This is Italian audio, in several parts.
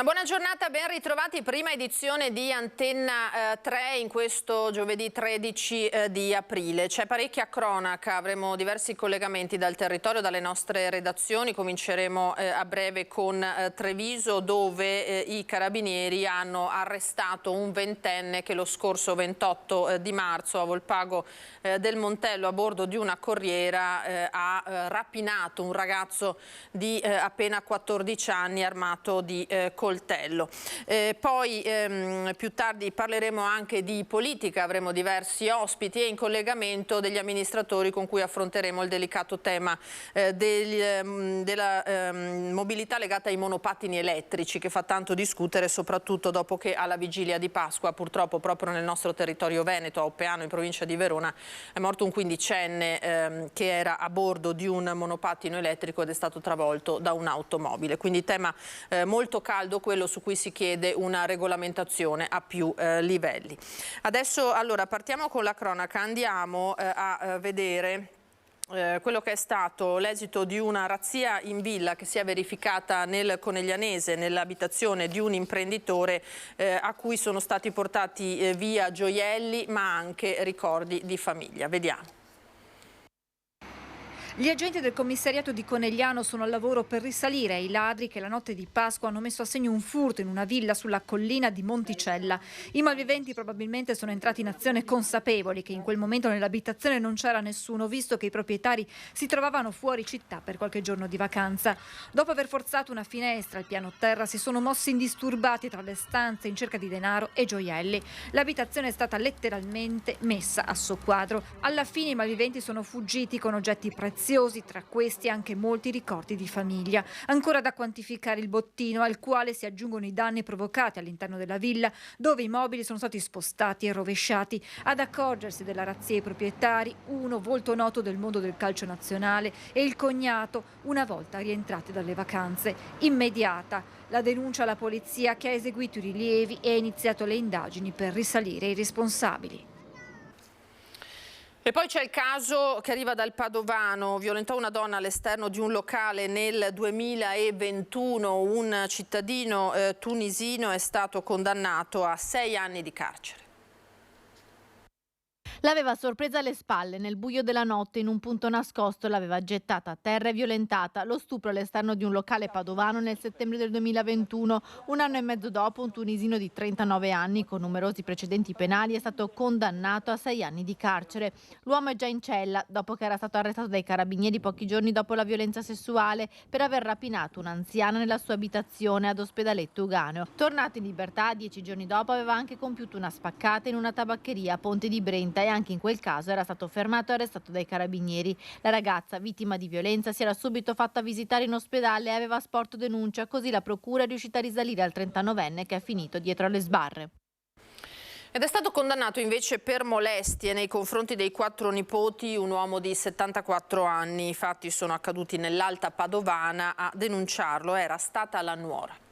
buona giornata, ben ritrovati, prima edizione di Antenna 3 in questo giovedì 13 di aprile. C'è parecchia cronaca, avremo diversi collegamenti dal territorio, dalle nostre redazioni. Cominceremo a breve con Treviso, dove i carabinieri hanno arrestato un ventenne che lo scorso 28 di marzo a Volpago del Montello, a bordo di una corriera, ha rapinato un ragazzo di appena 14 anni armato di coltello. Poi più tardi parleremo anche di politica, avremo diversi ospiti e in collegamento degli amministratori con cui affronteremo il delicato tema della mobilità legata ai monopattini elettrici, che fa tanto discutere, soprattutto dopo che alla vigilia di Pasqua, purtroppo proprio nel nostro territorio veneto, a Oppeano in provincia di Verona, è morto un quindicenne che era a bordo di un monopattino elettrico ed è stato travolto da un'automobile. Quindi tema molto caldo, quello su cui si chiede una regolamentazione a più livelli. Adesso allora partiamo con la cronaca, andiamo a vedere quello che è stato l'esito di una razzia in villa che si è verificata nel Coneglianese, nell'abitazione di un imprenditore a cui sono stati portati via gioielli ma anche ricordi di famiglia. Vediamo. Gli agenti del commissariato di Conegliano sono al lavoro per risalire ai ladri che la notte di Pasqua hanno messo a segno un furto in una villa sulla collina di Monticella. I malviventi probabilmente sono entrati in azione consapevoli che in quel momento nell'abitazione non c'era nessuno, visto che i proprietari si trovavano fuori città per qualche giorno di vacanza. Dopo aver forzato una finestra al piano terra, si sono mossi indisturbati tra le stanze in cerca di denaro e gioielli. L'abitazione è stata letteralmente messa a soqquadro. Alla fine i malviventi sono fuggiti con oggetti preziosi, tra questi anche molti ricordi di famiglia. Ancora da quantificare il bottino, al quale si aggiungono i danni provocati all'interno della villa, dove i mobili sono stati spostati e rovesciati. Ad accorgersi della razzia i proprietari, uno volto noto del mondo del calcio nazionale e il cognato, una volta rientrati dalle vacanze. Immediata la denuncia alla polizia, che ha eseguito i rilievi e ha iniziato le indagini per risalire ai responsabili. E poi c'è il caso che arriva dal Padovano: violentò una donna all'esterno di un locale nel 2021, un cittadino tunisino è stato condannato a 6 anni di carcere. L'aveva sorpresa alle spalle nel buio della notte in un punto nascosto, l'aveva gettata a terra e violentata. Lo stupro all'esterno di un locale padovano nel settembre del 2021. Un anno e mezzo dopo, un tunisino di 39 anni con numerosi precedenti penali è stato condannato a 6 anni di carcere. L'uomo è già in cella dopo che era stato arrestato dai carabinieri pochi giorni dopo la violenza sessuale per aver rapinato un'anziana nella sua abitazione ad Ospedaletto Uganeo. Tornato in libertà 10 giorni dopo, aveva anche compiuto una spaccata in una tabaccheria a Ponte di Brenta e anche in quel caso era stato fermato e arrestato dai carabinieri. La ragazza, vittima di violenza, si era subito fatta visitare in ospedale e aveva sporto denuncia, così la procura è riuscita a risalire al 39enne che è finito dietro alle sbarre. Ed è stato condannato invece per molestie nei confronti dei 4 nipoti un uomo di 74 anni. I fatti sono accaduti nell'Alta Padovana, a denunciarlo era stata la nuora.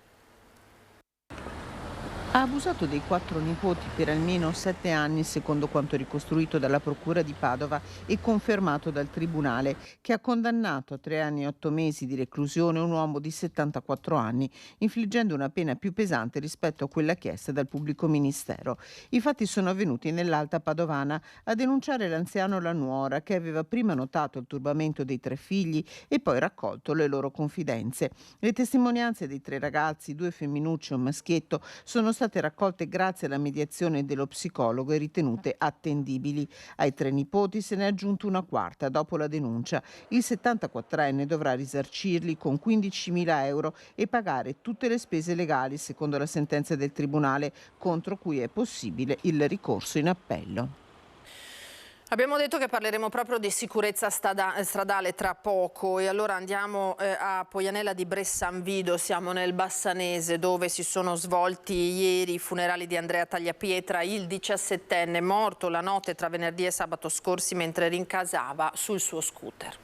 Ha abusato dei 4 nipoti per almeno 7 anni, secondo quanto ricostruito dalla Procura di Padova e confermato dal Tribunale, che ha condannato a 3 anni e 8 mesi di reclusione un uomo di 74 anni, infliggendo una pena più pesante rispetto a quella chiesta dal pubblico ministero. I fatti sono avvenuti nell'Alta Padovana. A denunciare l'anziano la nuora, che aveva prima notato il turbamento dei 3 figli e poi raccolto le loro confidenze. Le testimonianze dei 3 ragazzi, 2 femminucce e un maschietto, sono state raccolte grazie alla mediazione dello psicologo e ritenute attendibili. Ai 3 nipoti se ne è aggiunto una quarta dopo la denuncia. Il 74enne dovrà risarcirli con 15.000 euro e pagare tutte le spese legali, secondo la sentenza del Tribunale, contro cui è possibile il ricorso in appello. Abbiamo detto che parleremo proprio di sicurezza stradale tra poco e allora andiamo a Poianella di Bressanvido, siamo nel Bassanese, dove si sono svolti ieri i funerali di Andrea Tagliapietra, il 17enne morto la notte tra venerdì e sabato scorsi mentre rincasava sul suo scooter.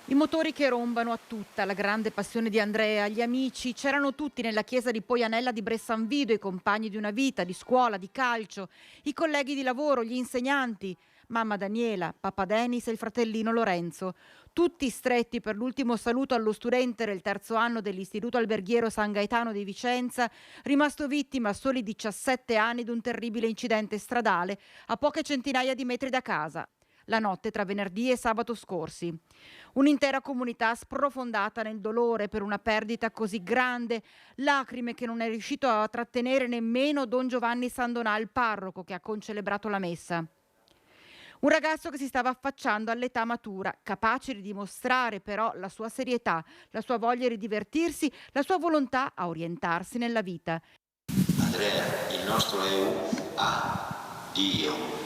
I motori che rombano a tutta, la grande passione di Andrea, gli amici, c'erano tutti nella chiesa di Poianella di Bressanvido, i compagni di una vita, di scuola, di calcio, i colleghi di lavoro, gli insegnanti, mamma Daniela, papà Denis e il fratellino Lorenzo, tutti stretti per l'ultimo saluto allo studente del terzo anno dell'Istituto Alberghiero San Gaetano di Vicenza, rimasto vittima a soli 17 anni di un terribile incidente stradale a poche centinaia di metri da casa. La notte tra venerdì e sabato scorsi. Un'intera comunità sprofondata nel dolore per una perdita così grande, lacrime che non è riuscito a trattenere nemmeno Don Giovanni Sandonà, il parroco che ha concelebrato la messa. Un ragazzo che si stava affacciando all'età matura, capace di dimostrare però la sua serietà, la sua voglia di divertirsi, la sua volontà a orientarsi nella vita. Andrea, il nostro EU ha Dio.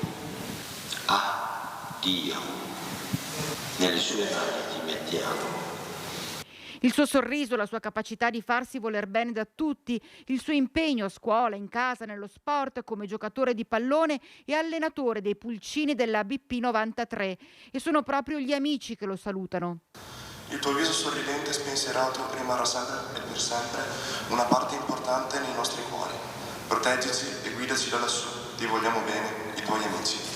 Dio, nelle sue mani ti mettiamo. Il suo sorriso, la sua capacità di farsi voler bene da tutti, il suo impegno a scuola, in casa, nello sport, come giocatore di pallone e allenatore dei pulcini della BP 93. E sono proprio gli amici che lo salutano. Il tuo viso sorridente e spensierato rimarrà sempre e per sempre una parte importante nei nostri cuori. Proteggici e guidaci da lassù. Ti vogliamo bene, i tuoi amici.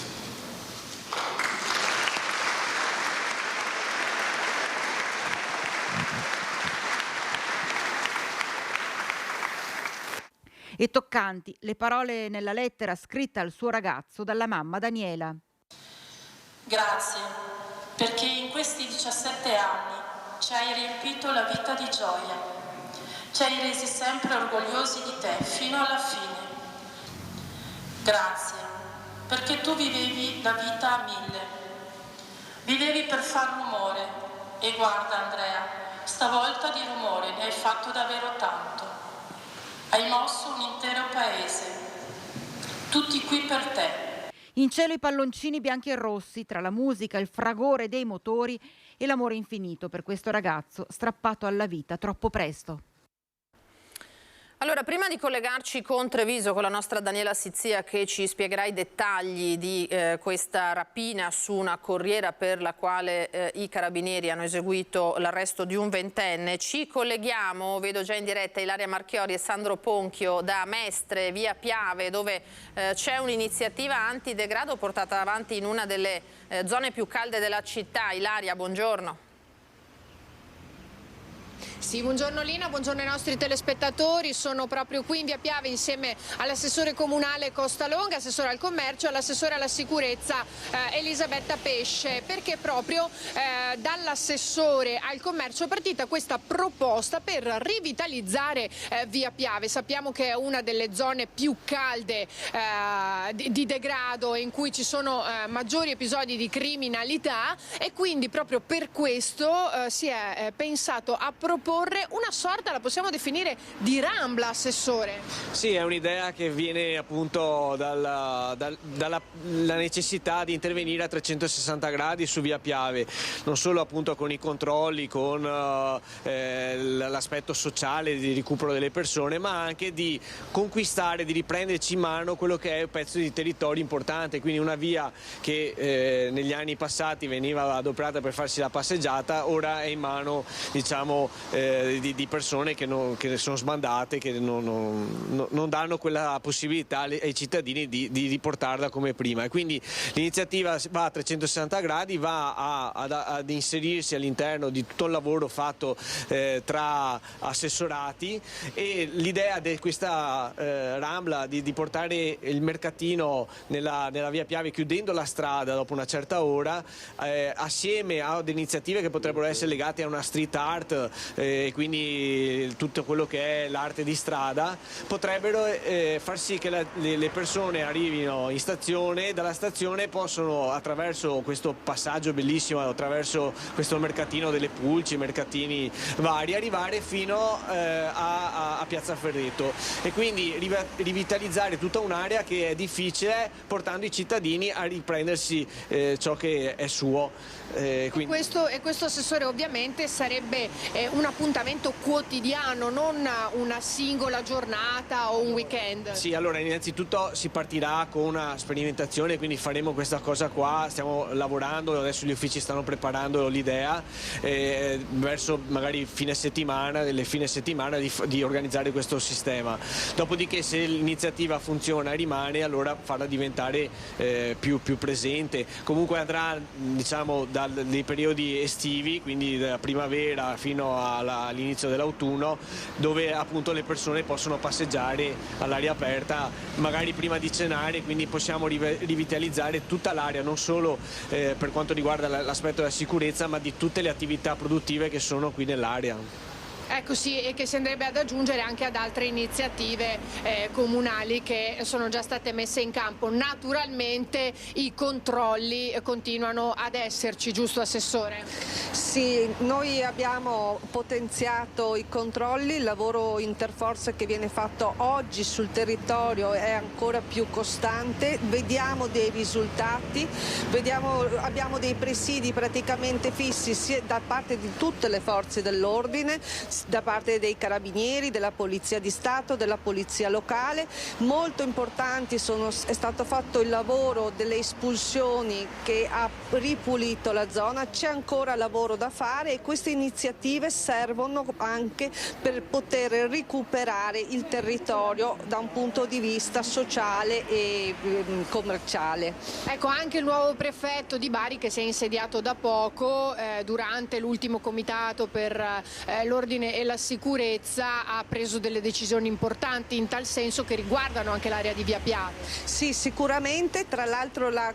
E toccanti le parole nella lettera scritta al suo ragazzo dalla mamma Daniela. Grazie, perché in questi 17 anni ci hai riempito la vita di gioia, ci hai resi sempre orgogliosi di te fino alla fine. Grazie, perché tu vivevi la vita a 1000, vivevi per far rumore e guarda Andrea, stavolta di rumore ne hai fatto davvero tanto. Hai mosso un intero paese, tutti qui per te. In cielo i palloncini bianchi e rossi, tra la musica, il fragore dei motori e l'amore infinito per questo ragazzo strappato alla vita troppo presto. Allora, prima di collegarci con Treviso, con la nostra Daniela Sizia che ci spiegherà i dettagli di questa rapina su una corriera per la quale i carabinieri hanno eseguito l'arresto di un ventenne, ci colleghiamo, vedo già in diretta Ilaria Marchiori e Sandro Ponchio da Mestre, via Piave, dove c'è un'iniziativa antidegrado portata avanti in una delle zone più calde della città. Ilaria, buongiorno. Sì, buongiorno Lina, buongiorno ai nostri telespettatori. Sono proprio qui in via Piave insieme all'assessore comunale Costalonga, assessore al commercio e all'assessore alla sicurezza Elisabetta Pesce, perché proprio dall'assessore al commercio è partita questa proposta per rivitalizzare via Piave. Sappiamo che è una delle zone più calde di degrado, in cui ci sono maggiori episodi di criminalità, e quindi proprio per questo si è pensato a proporre una sorta, la possiamo definire, di rambla, assessore. Sì, è un'idea che viene appunto dalla necessità di intervenire a 360 gradi su via Piave, non solo appunto con i controlli, con l'aspetto sociale di recupero delle persone, ma anche di conquistare, di riprenderci in mano quello che è un pezzo di territorio importante, quindi una via che negli anni passati veniva adoperata per farsi la passeggiata, ora è in mano, diciamo, di persone che sono sbandate, che non danno quella possibilità ai cittadini di riportarla come prima, e quindi l'iniziativa va a 360 gradi, va ad inserirsi all'interno di tutto il lavoro fatto tra assessorati, e l'idea di questa rambla di portare il mercatino nella via Piave, chiudendo la strada dopo una certa ora, assieme a delle iniziative che potrebbero essere legate a una street art, e quindi tutto quello che è l'arte di strada, potrebbero far sì che le persone arrivino in stazione, e dalla stazione possono, attraverso questo passaggio bellissimo, attraverso questo mercatino delle pulci, mercatini vari, arrivare fino a Piazza Ferreto, e quindi rivitalizzare tutta un'area che è difficile, portando i cittadini a riprendersi ciò che è suo. E questo, assessore, ovviamente sarebbe una appuntamento quotidiano, non una singola giornata o un weekend. Sì, allora innanzitutto si partirà con una sperimentazione, quindi faremo questa cosa qua, stiamo lavorando, adesso gli uffici stanno preparando l'idea verso magari fine settimana di organizzare questo sistema. Dopodiché se l'iniziativa funziona e rimane, allora farla diventare più presente. Comunque andrà, diciamo, dai periodi estivi, quindi dalla primavera fino all'inizio dell'autunno, dove appunto le persone possono passeggiare all'aria aperta, magari prima di cenare, quindi possiamo rivitalizzare tutta l'area, non solo per quanto riguarda l'aspetto della sicurezza, ma di tutte le attività produttive che sono qui nell'area. Ecco sì, e che si andrebbe ad aggiungere anche ad altre iniziative comunali che sono già state messe in campo. Naturalmente i controlli continuano ad esserci, giusto Assessore? Sì, noi abbiamo potenziato i controlli, il lavoro interforze che viene fatto oggi sul territorio è ancora più costante, vediamo dei risultati, abbiamo dei presidi praticamente fissi sia da parte di tutte le forze dell'ordine, da parte dei carabinieri, della polizia di Stato, della polizia locale. Molto importanti è stato fatto il lavoro delle espulsioni che ha ripulito la zona, c'è ancora lavoro da fare e queste iniziative servono anche per poter recuperare il territorio da un punto di vista sociale e commerciale. Ecco, anche il nuovo prefetto di Bari che si è insediato da poco durante l'ultimo comitato per l'ordine e la sicurezza ha preso delle decisioni importanti in tal senso che riguardano anche l'area di Via Piave. Sì, sicuramente, tra l'altro la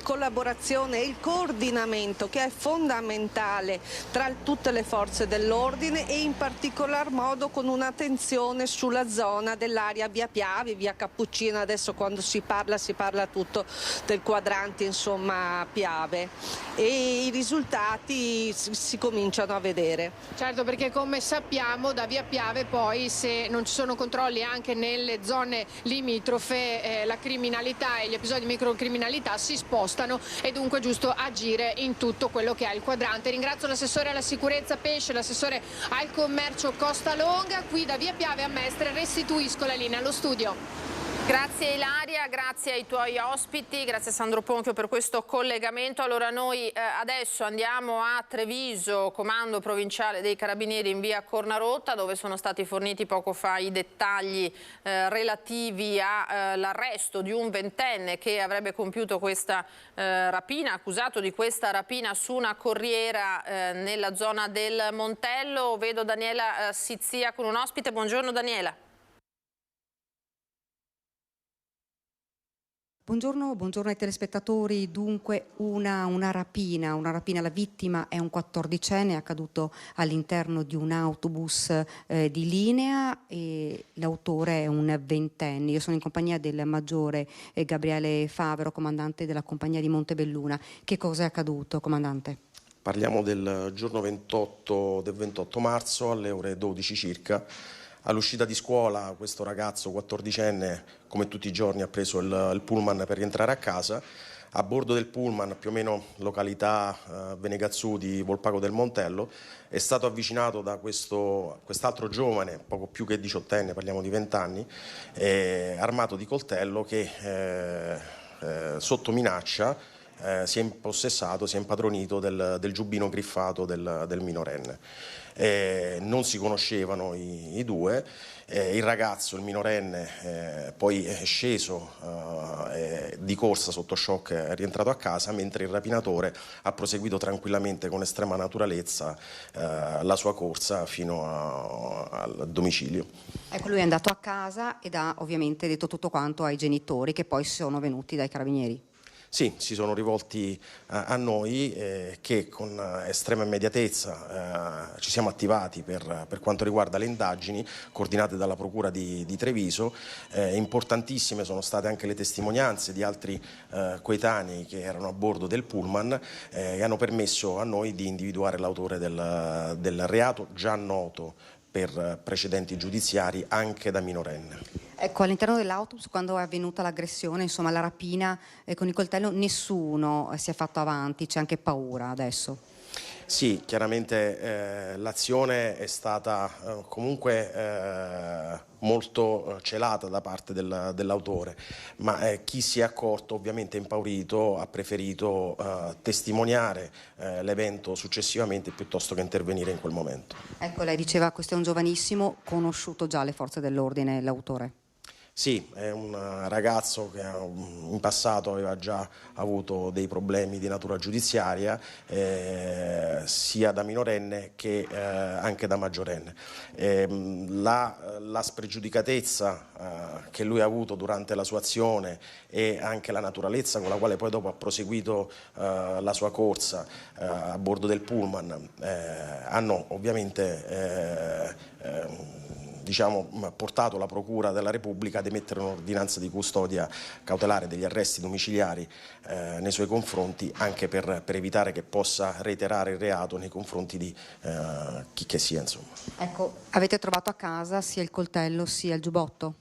collaborazione e il coordinamento che è fondamentale tra tutte le forze dell'ordine e in particolar modo con un'attenzione sulla zona dell'area Via Piave, Via Cappuccina, adesso quando si parla tutto del quadrante, insomma, Piave, e i risultati si cominciano a vedere. Certo, perché come sappiamo da Via Piave poi, se non ci sono controlli anche nelle zone limitrofe, la criminalità e gli episodi di microcriminalità si spostano, e dunque è giusto agire in tutto quello che è il quadrante. Ringrazio l'assessore alla sicurezza Pesce, l'assessore al commercio Costalonga. Qui da Via Piave a Mestre restituisco la linea allo studio. Grazie Ilaria, grazie ai tuoi ospiti, grazie a Sandro Ponchio per questo collegamento. Allora noi adesso andiamo a Treviso, comando provinciale dei Carabinieri in via Cornarotta, dove sono stati forniti poco fa i dettagli relativi all'arresto di un ventenne che avrebbe compiuto questa rapina, accusato di questa rapina su una corriera nella zona del Montello. Vedo Daniela Sizia con un ospite. Buongiorno Daniela. Buongiorno ai telespettatori. Dunque una rapina, la vittima è un 14enne, è accaduto all'interno di un autobus di linea e l'autore è un 20enne. Io sono in compagnia del maggiore Gabriele Favero, comandante della compagnia di Montebelluna. Che cosa è accaduto, comandante? Parliamo del giorno 28 marzo alle ore 12 circa. All'uscita di scuola questo ragazzo 14enne, come tutti i giorni, ha preso il pullman per rientrare a casa. A bordo del pullman, più o meno località Venegazzù di Volpago del Montello, è stato avvicinato da quest'altro giovane, poco più che 18enne, parliamo di 20 anni, armato di coltello che sotto minaccia si è impossessato, si è impadronito del giubbino griffato del minorenne. Non si conoscevano i due, il ragazzo, il minorenne, poi è sceso di corsa sotto shock, è rientrato a casa, mentre il rapinatore ha proseguito tranquillamente con estrema naturalezza la sua corsa fino al domicilio. Ecco, lui è andato a casa ed ha ovviamente detto tutto quanto ai genitori, che poi sono venuti dai carabinieri. Sì, si sono rivolti a noi che con estrema immediatezza ci siamo attivati per quanto riguarda le indagini coordinate dalla Procura di Treviso. Importantissime sono state anche le testimonianze di altri coetanei che erano a bordo del pullman e hanno permesso a noi di individuare l'autore del reato già noto per precedenti giudiziari anche da minorenne. Ecco, all'interno dell'autobus, quando è avvenuta l'aggressione, insomma la rapina con il coltello, nessuno si è fatto avanti, c'è anche paura adesso? Sì, chiaramente l'azione è stata comunque molto celata da parte dell'autore, ma chi si è accorto, ovviamente impaurito, ha preferito testimoniare l'evento successivamente piuttosto che intervenire in quel momento. Ecco, lei diceva questo è un giovanissimo, conosciuto già alle forze dell'ordine, l'autore? Sì, è un ragazzo che in passato aveva già avuto dei problemi di natura giudiziaria, sia da minorenne che anche da maggiorenne. La spregiudicatezza che lui ha avuto durante la sua azione e anche la naturalezza con la quale poi dopo ha proseguito la sua corsa a bordo del pullman hanno ovviamente portato la Procura della Repubblica ad emettere un'ordinanza di custodia cautelare, degli arresti domiciliari nei suoi confronti, anche per evitare che possa reiterare il reato nei confronti di chi che sia, insomma. Ecco, avete trovato a casa sia il coltello sia il giubbotto?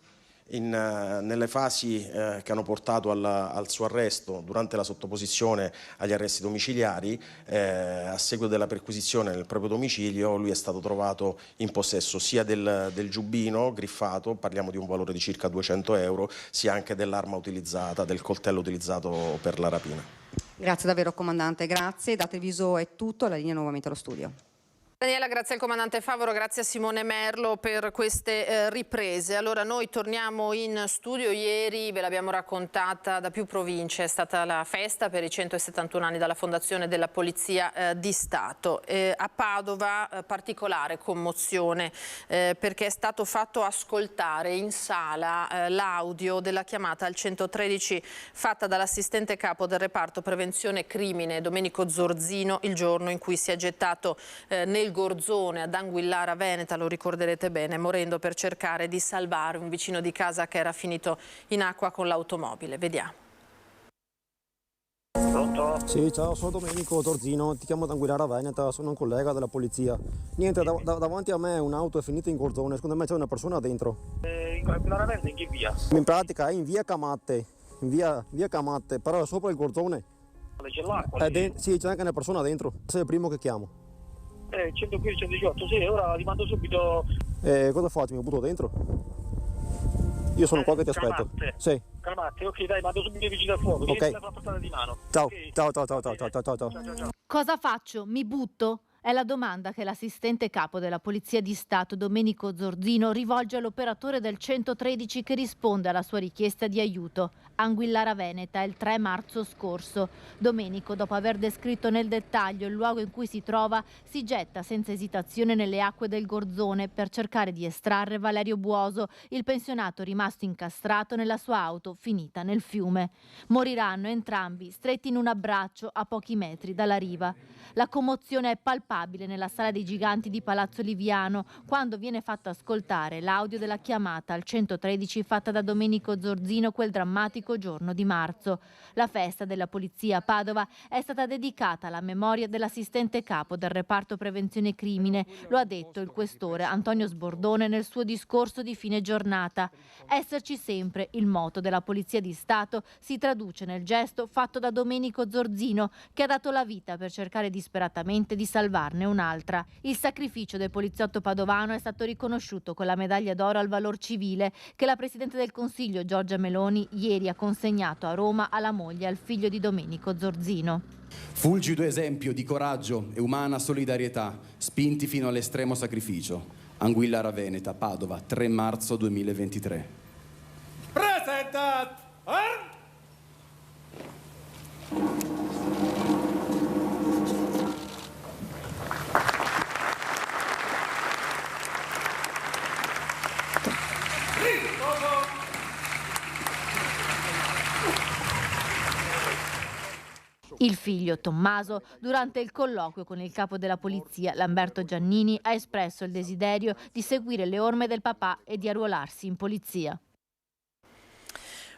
Nelle fasi che hanno portato al suo arresto, durante la sottoposizione agli arresti domiciliari, a seguito della perquisizione nel proprio domicilio, lui è stato trovato in possesso sia del giubbino griffato, parliamo di un valore di circa 200 euro, sia anche dell'arma utilizzata, del coltello utilizzato per la rapina. Grazie davvero comandante, grazie. Date viso è tutto, la linea nuovamente allo studio. Daniela, grazie al comandante Favaro, grazie a Simone Merlo per queste riprese. Allora noi torniamo in studio. Ieri ve l'abbiamo raccontata da più province, è stata la festa per i 171 anni dalla fondazione della Polizia di Stato. A Padova particolare commozione perché è stato fatto ascoltare in sala l'audio della chiamata al 113 fatta dall'assistente capo del reparto prevenzione crimine Domenico Zorzino il giorno in cui si è gettato nel Gorzone ad Anguillara Veneta, lo ricorderete bene, morendo per cercare di salvare un vicino di casa che era finito in acqua con l'automobile. Vediamo. Pronto? Sì, ciao, sono Domenico Zorzino, ti chiamo da Anguillara Veneta, sono un collega della polizia. Niente, davanti a me un'auto è finita in Gorzone, secondo me c'è una persona dentro. In Anguillara Veneta in che via? In pratica è in via Camatte, via Camatte, però è sopra il Gorzone. C'è l'acqua? Sì, c'è anche una persona dentro, sei il primo che chiamo. 115, 118, sì, ora ti mando subito. Cosa faccio? Mi butto dentro? Io sono qua che ti aspetto. Sì. Calmate, ok, dai, mando subito i vigili del fuoco. Ok. La portata di mano. Ciao, okay. Ciao. Cosa faccio? Mi butto? È la domanda che l'assistente capo della Polizia di Stato Domenico Zorzino rivolge all'operatore del 113 che risponde alla sua richiesta di aiuto. Anguillara Veneta il 3 marzo scorso. Domenico, dopo aver descritto nel dettaglio il luogo in cui si trova, si getta senza esitazione nelle acque del Gorzone per cercare di estrarre Valerio Buoso, il pensionato rimasto incastrato nella sua auto finita nel fiume. Moriranno entrambi stretti in un abbraccio a pochi metri dalla riva. La commozione è palpabile nella Sala dei Giganti di Palazzo Liviano quando viene fatto ascoltare l'audio della chiamata al 113 fatta da Domenico Zorzino quel drammatico giorno di marzo. La festa della polizia a Padova è stata dedicata alla memoria dell'assistente capo del reparto prevenzione crimine, lo ha detto il questore Antonio Sbordone nel suo discorso di fine giornata. Esserci sempre, il motto della Polizia di Stato, si traduce nel gesto fatto da Domenico Zorzino che ha dato la vita per cercare disperatamente di salvarne un'altra. Il sacrificio del poliziotto padovano è stato riconosciuto con la medaglia d'oro al valor civile che la Presidente del Consiglio Giorgia Meloni ieri ha consegnato a Roma alla moglie e al figlio di Domenico Zorzino. Fulgido esempio di coraggio e umana solidarietà, spinti fino all'estremo sacrificio. Anguillara Veneta, Padova, 3 marzo 2023. Presentat! Il figlio Tommaso, durante il colloquio con il capo della polizia Lamberto Giannini, ha espresso il desiderio di seguire le orme del papà e di arruolarsi in polizia.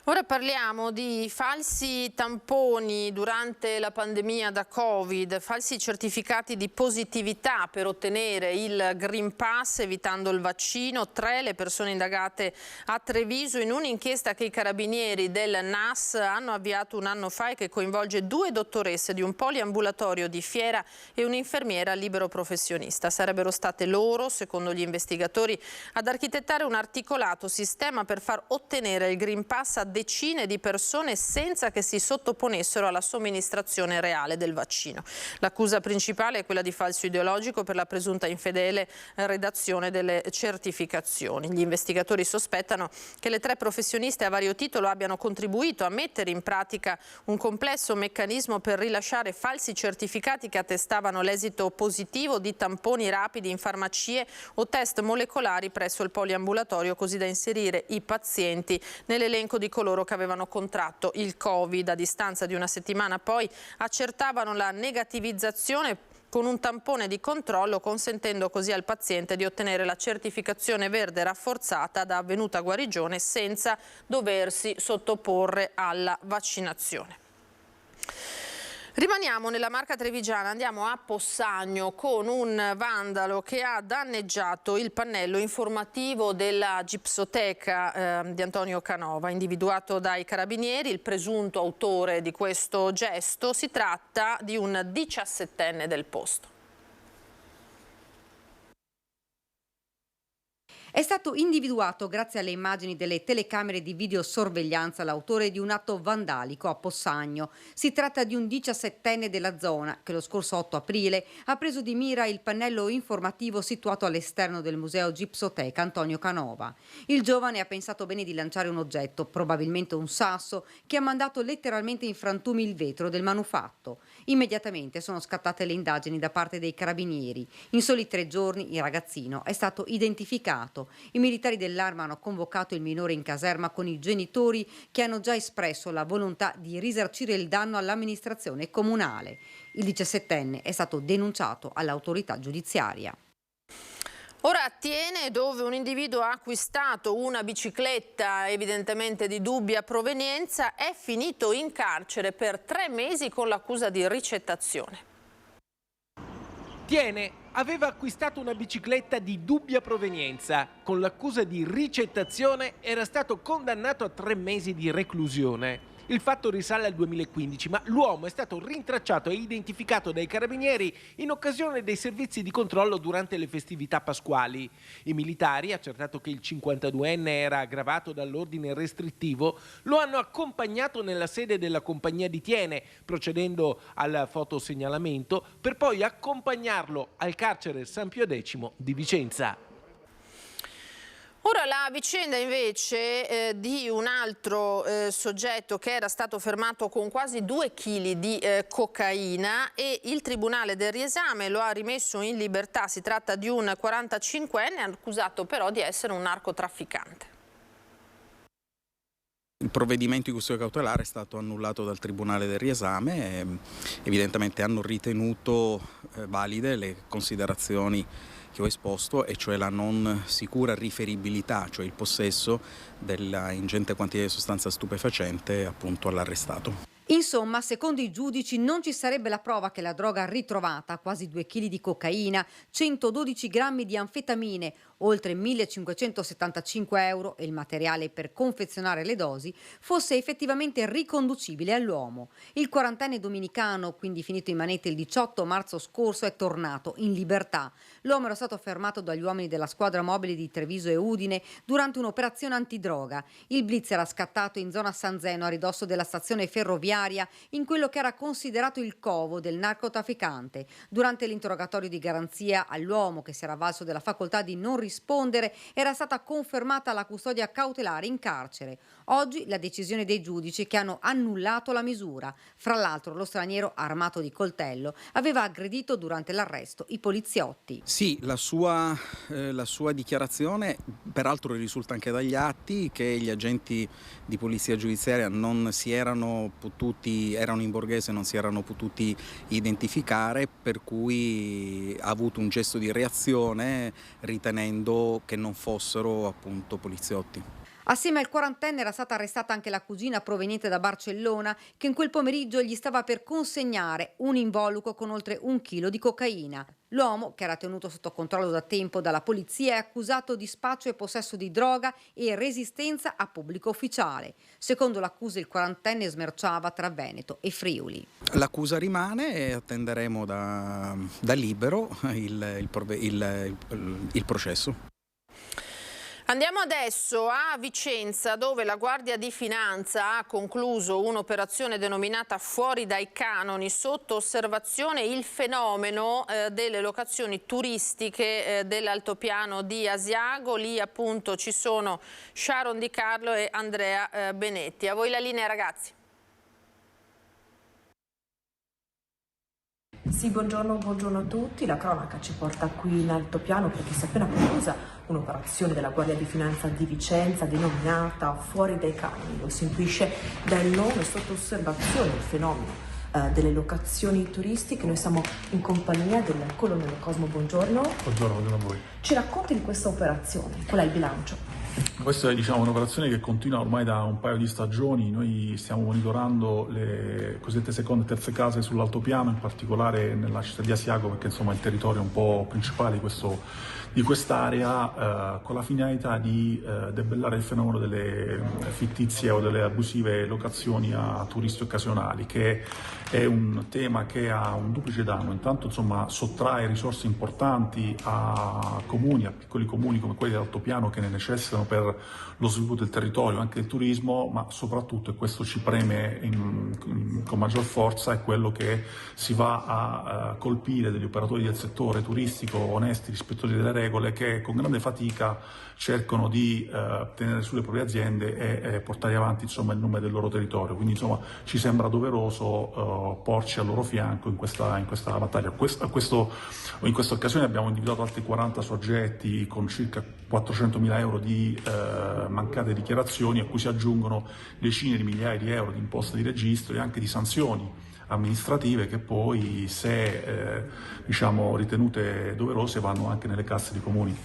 Ora parliamo di falsi tamponi durante la pandemia da Covid, falsi certificati di positività per ottenere il Green Pass evitando il vaccino. 3 le persone indagate a Treviso in un'inchiesta che i carabinieri del NAS hanno avviato un anno fa e che coinvolge 2 dottoresse di un poliambulatorio di Fiera e un'infermiera libero professionista. Sarebbero state loro, secondo gli investigatori, ad architettare un articolato sistema per far ottenere il Green Pass a decine di persone senza che si sottoponessero alla somministrazione reale del vaccino. L'accusa principale è quella di falso ideologico per la presunta infedele redazione delle certificazioni. Gli investigatori sospettano che le 3 professioniste a vario titolo abbiano contribuito a mettere in pratica un complesso meccanismo per rilasciare falsi certificati che attestavano l'esito positivo di tamponi rapidi in farmacie o test molecolari presso il poliambulatorio, così da inserire i pazienti nell'elenco di coloro che avevano contratto il Covid. A distanza di una settimana poi accertavano la negativizzazione con un tampone di controllo, consentendo così al paziente di ottenere la certificazione verde rafforzata da avvenuta guarigione senza doversi sottoporre alla vaccinazione. Rimaniamo nella Marca trevigiana, andiamo a Possagno con un vandalo che ha danneggiato il pannello informativo della gipsoteca di Antonio Canova. Individuato dai carabinieri, il presunto autore di questo gesto, si tratta di un 17enne del posto. È stato individuato grazie alle immagini delle telecamere di videosorveglianza l'autore di un atto vandalico a Possagno. Si tratta di un 17enne della zona che lo scorso 8 aprile ha preso di mira il pannello informativo situato all'esterno del museo Gipsoteca Antonio Canova. Il giovane ha pensato bene di lanciare un oggetto, probabilmente un sasso, che ha mandato letteralmente in frantumi il vetro del manufatto. Immediatamente sono scattate le indagini da parte dei carabinieri. In soli 3 giorni il ragazzino è stato identificato. I militari dell'Arma hanno convocato il minore in caserma con i genitori che hanno già espresso la volontà di risarcire il danno all'amministrazione comunale. Il 17enne è stato denunciato all'autorità giudiziaria. Ora a Tiene, dove un individuo ha acquistato una bicicletta evidentemente di dubbia provenienza, è finito in carcere per 3 mesi con l'accusa di ricettazione. Tiene aveva acquistato una bicicletta di dubbia provenienza. Con l'accusa di ricettazione era stato condannato a 3 mesi di reclusione. Il fatto risale al 2015, ma l'uomo è stato rintracciato e identificato dai carabinieri in occasione dei servizi di controllo durante le festività pasquali. I militari, accertato che il 52enne era aggravato dall'ordine restrittivo, lo hanno accompagnato nella sede della compagnia di Tiene, procedendo al fotosegnalamento, per poi accompagnarlo al carcere San Pio X di Vicenza. Ora la vicenda invece di un altro soggetto che era stato fermato con quasi 2 kg di cocaina e il Tribunale del Riesame lo ha rimesso in libertà. Si tratta di un 45enne accusato però di essere un narcotrafficante. Il provvedimento di custodia cautelare è stato annullato dal Tribunale del Riesame e evidentemente hanno ritenuto valide le considerazioni che ho esposto, e cioè la non sicura riferibilità, cioè il possesso della ingente quantità di sostanza stupefacente appunto all'arrestato. Insomma, secondo i giudici non ci sarebbe la prova che la droga ritrovata, quasi 2 kg di cocaina, 112 grammi di anfetamine, oltre 1.575 euro e il materiale per confezionare le dosi, fosse effettivamente riconducibile all'uomo. Il 40enne dominicano, quindi finito in manette il 18 marzo scorso, è tornato in libertà. L'uomo era stato fermato dagli uomini della squadra mobile di Treviso e Udine durante un'operazione antidroga. Il blitz era scattato in zona San Zeno, a ridosso della stazione ferroviaria, in quello che era considerato il covo del narcotrafficante. Durante l'interrogatorio di garanzia all'uomo, che si era avvalso della facoltà di non rispondere, era stata confermata la custodia cautelare in carcere. Oggi la decisione dei giudici che hanno annullato la misura. Fra l'altro lo straniero, armato di coltello, aveva aggredito durante l'arresto i poliziotti. Sì, la sua dichiarazione, peraltro risulta anche dagli atti che gli agenti di polizia giudiziaria non si erano in borghese, non si erano potuti identificare, per cui ha avuto un gesto di reazione ritenendo che non fossero appunto poliziotti. Assieme al quarantenne era stata arrestata anche la cugina proveniente da Barcellona, che in quel pomeriggio gli stava per consegnare un involucro con oltre 1 chilo di cocaina. L'uomo, che era tenuto sotto controllo da tempo dalla polizia, è accusato di spaccio e possesso di droga e resistenza a pubblico ufficiale. Secondo l'accusa, il quarantenne smerciava tra Veneto e Friuli. L'accusa rimane e attenderemo da libero il processo. Andiamo adesso a Vicenza, dove la Guardia di Finanza ha concluso un'operazione denominata Fuori dai canoni. Sotto osservazione il fenomeno delle locazioni turistiche dell'altopiano di Asiago. Lì appunto ci sono Sharon Di Carlo e Andrea Benetti. A voi la linea, ragazzi. Sì, buongiorno a tutti. La cronaca ci porta qui in altopiano perché si è appena conclusa un'operazione della Guardia di Finanza di Vicenza denominata Fuori dai canoni. Lo si intuisce dal nome, sotto osservazione il fenomeno delle locazioni turistiche. Noi siamo in compagnia del colonnello Cosmo, buongiorno. Buongiorno a voi. Ci racconti di questa operazione? Qual è il bilancio? Questa è un'operazione che continua ormai da un paio di stagioni. Noi stiamo monitorando le cosiddette seconde e terze case sull'altopiano, in particolare nella città di Asiago, perché insomma è il territorio un po' principale di quest'area, con la finalità di debellare il fenomeno delle fittizie o delle abusive locazioni a turisti occasionali, che è un tema che ha un duplice danno. Intanto insomma sottrae risorse importanti a comuni, a piccoli comuni come quelli dell'altopiano che ne necessitano per lo sviluppo del territorio, anche il turismo, ma soprattutto, e questo ci preme con maggior forza, è quello che si va a colpire degli operatori del settore turistico onesti, rispettosi delle regole, che con grande fatica cercano di tenere sulle proprie aziende e portare avanti insomma il nome del loro territorio. Quindi insomma ci sembra doveroso porci al loro fianco in questa battaglia. In questa occasione abbiamo individuato altri 40 soggetti con circa 400.000 euro di mancate dichiarazioni, a cui si aggiungono decine di migliaia di euro di imposte di registro e anche di sanzioni amministrative che poi, se ritenute doverose, vanno anche nelle casse dei comuni.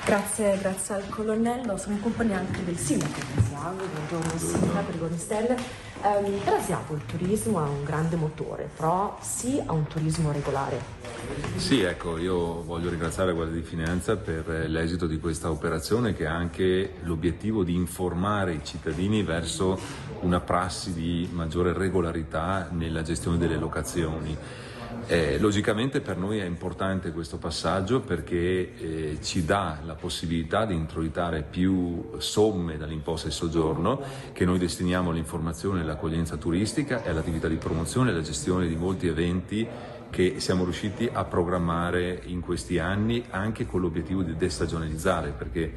Grazie al colonnello. Sono in compagnia anche del sindaco di Asiago. Buongiorno sindaco Rigoni Stelle. Per Asiago il turismo ha un grande motore, però sì a un turismo regolare. Sì, ecco, io voglio ringraziare la Guardia di Finanza per l'esito di questa operazione, che ha anche l'obiettivo di informare i cittadini verso una prassi di maggiore regolarità nella gestione delle locazioni. Logicamente per noi è importante questo passaggio perché ci dà la possibilità di introitare più somme dall'imposta di soggiorno che noi destiniamo all'informazione e all'accoglienza turistica e all'attività di promozione e alla gestione di molti eventi che siamo riusciti a programmare in questi anni, anche con l'obiettivo di destagionalizzare, perché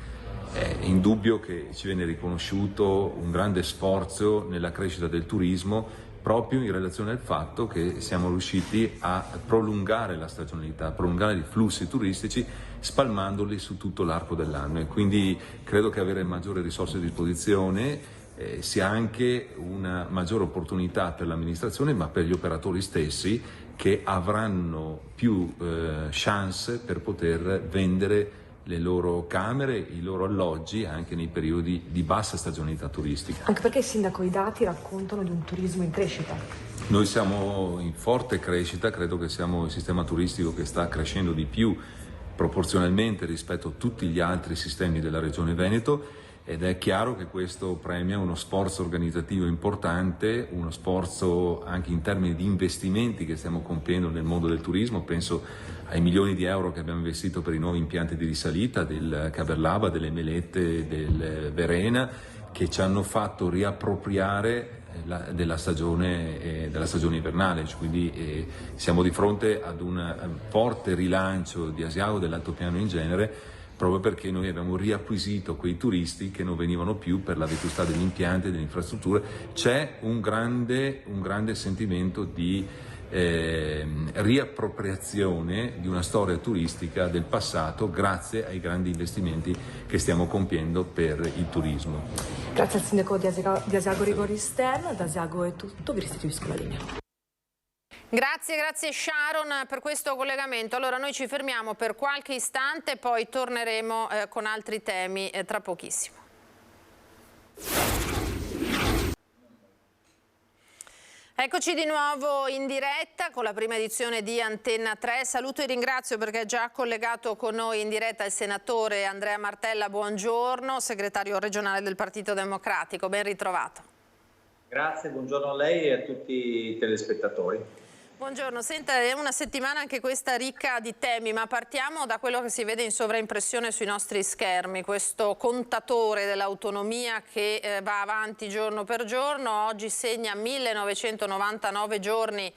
è indubbio che ci viene riconosciuto un grande sforzo nella crescita del turismo proprio in relazione al fatto che siamo riusciti a prolungare la stagionalità, a prolungare i flussi turistici spalmandoli su tutto l'arco dell'anno, e quindi credo che avere maggiori risorse a disposizione sia anche una maggiore opportunità per l'amministrazione, ma per gli operatori stessi, che avranno più chance per poter vendere le loro camere, i loro alloggi anche nei periodi di bassa stagionalità turistica. Anche perché, sindaco, i dati raccontano di un turismo in crescita. Noi siamo in forte crescita, credo che siamo il sistema turistico che sta crescendo di più proporzionalmente rispetto a tutti gli altri sistemi della Regione Veneto, ed è chiaro che questo premia uno sforzo organizzativo importante, uno sforzo anche in termini di investimenti che stiamo compiendo nel mondo del turismo. Penso ai milioni di euro che abbiamo investito per i nuovi impianti di risalita del Caberlava, delle Melette, del Verena, che ci hanno fatto riappropriare della stagione invernale, quindi siamo di fronte ad un forte rilancio di Asiago, dell'altopiano in genere, proprio perché noi abbiamo riacquisito quei turisti che non venivano più per la vetustà degli impianti e delle infrastrutture. C'è un grande sentimento di riappropriazione di una storia turistica del passato grazie ai grandi investimenti che stiamo compiendo per il turismo. Grazie al sindaco di Asiago Rigoni Stelle. Da Asiago è tutto, vi restituisco la linea. Grazie Sharon per questo collegamento. Allora noi ci fermiamo per qualche istante, poi torneremo con altri temi tra pochissimo. Eccoci di nuovo in diretta con la prima edizione di Antenna 3. Saluto e ringrazio perché è già collegato con noi in diretta il senatore Andrea Martella, buongiorno, segretario regionale del Partito Democratico, ben ritrovato. Grazie, buongiorno a lei e a tutti i telespettatori. Buongiorno, senta, è una settimana anche questa ricca di temi, ma partiamo da quello che si vede in sovraimpressione sui nostri schermi, questo contatore dell'autonomia che va avanti giorno per giorno, oggi segna 1999 giorni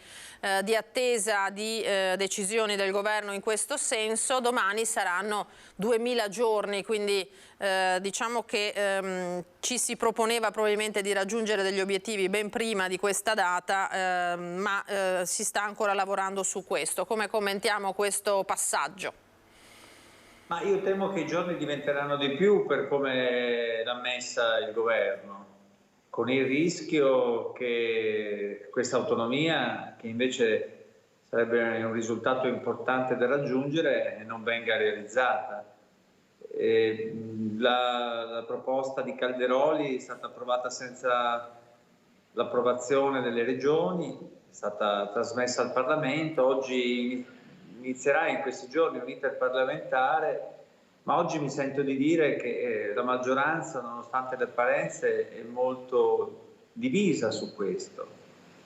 di attesa di decisioni del governo in questo senso, domani saranno 2000 giorni, quindi diciamo che ci si proponeva probabilmente di raggiungere degli obiettivi ben prima di questa data, ma si sta ancora lavorando su questo. Come commentiamo questo passaggio? Ma io temo che i giorni diventeranno di più per come l'ha messa il governo, con il rischio che questa autonomia, che invece sarebbe un risultato importante da raggiungere, non venga realizzata. La proposta di Calderoli è stata approvata senza l'approvazione delle regioni, è stata trasmessa al Parlamento, oggi inizierà in questi giorni un iter parlamentare, ma oggi mi sento di dire che la maggioranza, nonostante le apparenze, è molto divisa su questo.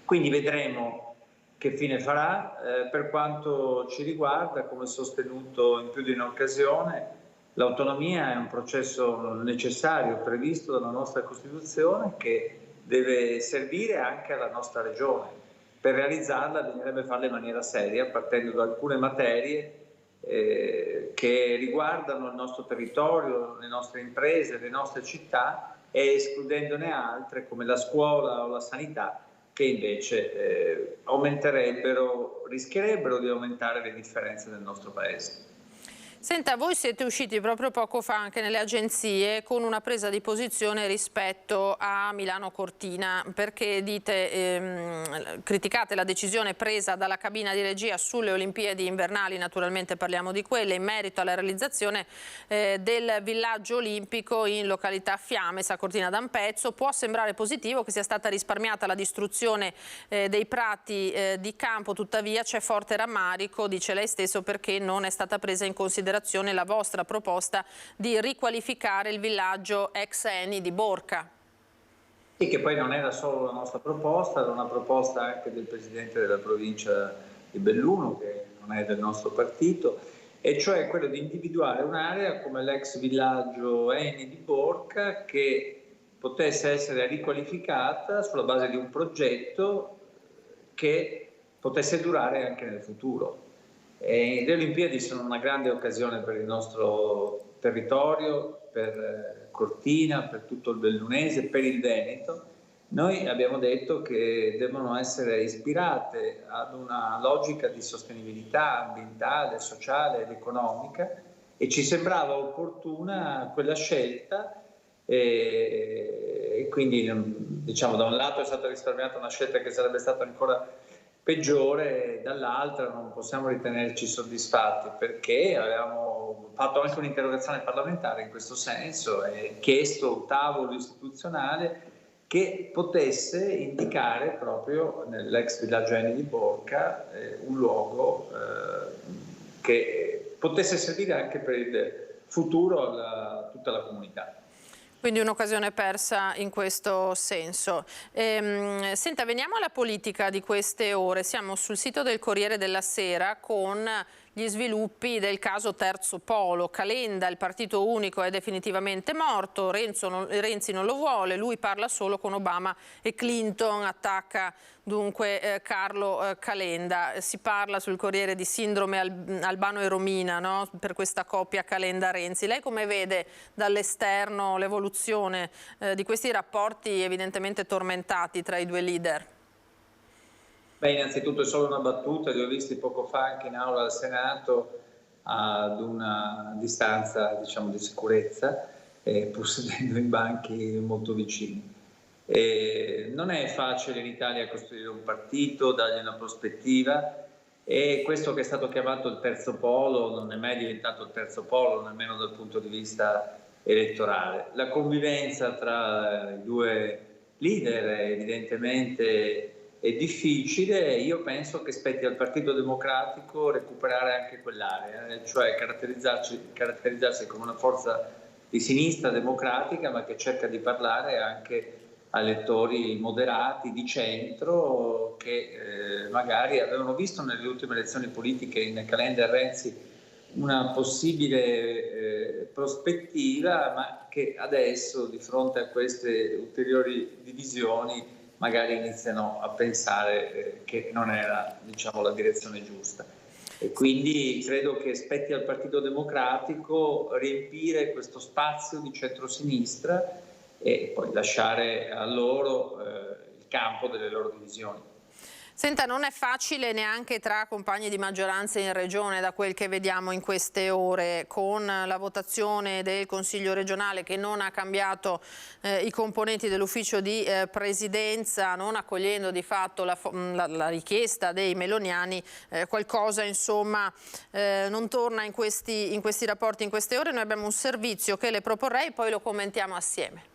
Quindi vedremo che fine farà. Per quanto ci riguarda, come sostenuto in più di un'occasione, l'autonomia è un processo necessario, previsto dalla nostra Costituzione, che deve servire anche alla nostra regione. Per realizzarla bisognerebbe farla in maniera seria, partendo da alcune materie che riguardano il nostro territorio, le nostre imprese, le nostre città, e escludendone altre come la scuola o la sanità, che invece rischierebbero di aumentare le differenze nel nostro Paese. Senta, voi siete usciti proprio poco fa anche nelle agenzie con una presa di posizione rispetto a Milano Cortina, perché criticate la decisione presa dalla cabina di regia sulle Olimpiadi invernali, naturalmente parliamo di quelle, in merito alla realizzazione del villaggio olimpico in località Fiames a Cortina d'Ampezzo. Può sembrare positivo che sia stata risparmiata la distruzione dei prati di campo, tuttavia c'è forte rammarico, dice lei stesso, perché non è stata presa in considerazione la vostra proposta di riqualificare il villaggio ex Eni di Borca. Sì, che poi non era solo la nostra proposta, era una proposta anche del presidente della provincia di Belluno, che non è del nostro partito, e cioè quello di individuare un'area come l'ex villaggio Eni di Borca che potesse essere riqualificata sulla base di un progetto che potesse durare anche nel futuro. Le Olimpiadi sono una grande occasione per il nostro territorio, per Cortina, per tutto il Bellunese, per il Veneto. Noi abbiamo detto che devono essere ispirate ad una logica di sostenibilità ambientale, sociale ed economica, e ci sembrava opportuna quella scelta, e quindi diciamo da un lato è stata risparmiata una scelta che sarebbe stata ancora peggiore, dall'altra non possiamo ritenerci soddisfatti, perché avevamo fatto anche un'interrogazione parlamentare in questo senso e chiesto un tavolo istituzionale che potesse indicare proprio nell'ex villaggio Eni di Borca un luogo che potesse servire anche per il futuro a tutta la comunità. Quindi un'occasione persa in questo senso. Senta, veniamo alla politica di queste ore. Siamo sul sito del Corriere della Sera con gli sviluppi del caso Terzo Polo. Calenda, il partito unico, è definitivamente morto, Renzi non lo vuole, lui parla solo con Obama e Clinton, attacca dunque Carlo Calenda. Si parla sul Corriere di sindrome Albano e Romina, no? Per questa coppia Calenda-Renzi. Lei come vede dall'esterno l'evoluzione di questi rapporti evidentemente tormentati tra i due leader? Beh, innanzitutto è solo una battuta, li ho visti poco fa anche in aula al Senato ad una distanza, diciamo, di sicurezza, pur sedendo in banchi molto vicini. Non è facile in Italia costruire un partito, dargli una prospettiva, e questo che è stato chiamato il terzo polo non è mai diventato il terzo polo, nemmeno dal punto di vista elettorale. La convivenza tra i due leader evidentemente è difficile e io penso che spetti al Partito Democratico recuperare anche quell'area, cioè caratterizzarsi come una forza di sinistra democratica, ma che cerca di parlare anche a elettori moderati, di centro, che magari avevano visto nelle ultime elezioni politiche in Calenda Renzi una possibile prospettiva, ma che adesso, di fronte a queste ulteriori divisioni, magari iniziano a pensare che non era, diciamo, la direzione giusta. E quindi credo che spetti al Partito Democratico riempire questo spazio di centrosinistra e poi lasciare a loro il campo delle loro divisioni. Senta, non è facile neanche tra compagni di maggioranza in regione, da quel che vediamo in queste ore, con la votazione del Consiglio regionale che non ha cambiato i componenti dell'ufficio di presidenza, non accogliendo di fatto la richiesta dei meloniani, qualcosa insomma non torna in questi rapporti, in queste ore. Noi abbiamo un servizio che le proporrei, poi lo commentiamo assieme.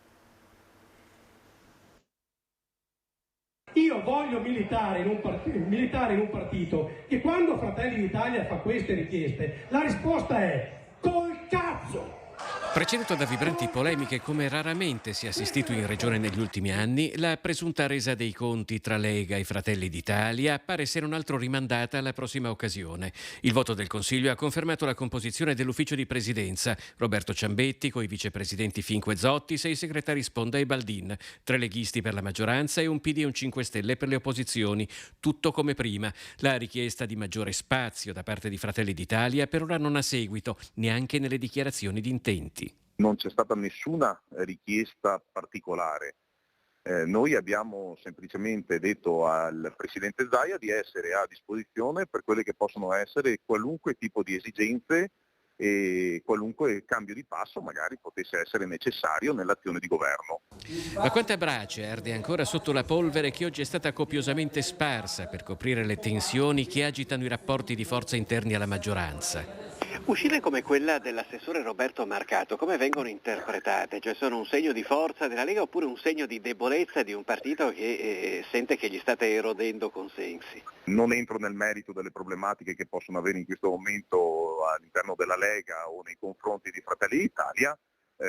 Io voglio militare in un partito che quando Fratelli d'Italia fa queste richieste, la risposta è col cazzo! Preceduto da vibranti polemiche come raramente si è assistito in regione negli ultimi anni, la presunta resa dei conti tra Lega e Fratelli d'Italia pare se non altro rimandata alla prossima occasione. Il voto del Consiglio ha confermato la composizione dell'ufficio di presidenza: Roberto Ciambetti coi vicepresidenti Finco e Zotti, 6 segretari Sponda e Baldin, 3 leghisti per la maggioranza e un PD e un 5 Stelle per le opposizioni. Tutto come prima. La richiesta di maggiore spazio da parte di Fratelli d'Italia per ora non ha seguito, neanche nelle dichiarazioni di intenti. Non c'è stata nessuna richiesta particolare. Noi abbiamo semplicemente detto al Presidente Zaia di essere a disposizione per quelle che possono essere qualunque tipo di esigenze e qualunque cambio di passo magari potesse essere necessario nell'azione di governo. Ma quanta brace arde ancora sotto la polvere che oggi è stata copiosamente sparsa per coprire le tensioni che agitano i rapporti di forza interni alla maggioranza? Uscite come quella dell'assessore Roberto Marcato, come vengono interpretate? Cioè sono un segno di forza della Lega oppure un segno di debolezza di un partito che sente che gli state erodendo consensi? Non entro nel merito delle problematiche che possono avere in questo momento all'interno della Lega o nei confronti di Fratelli d'Italia.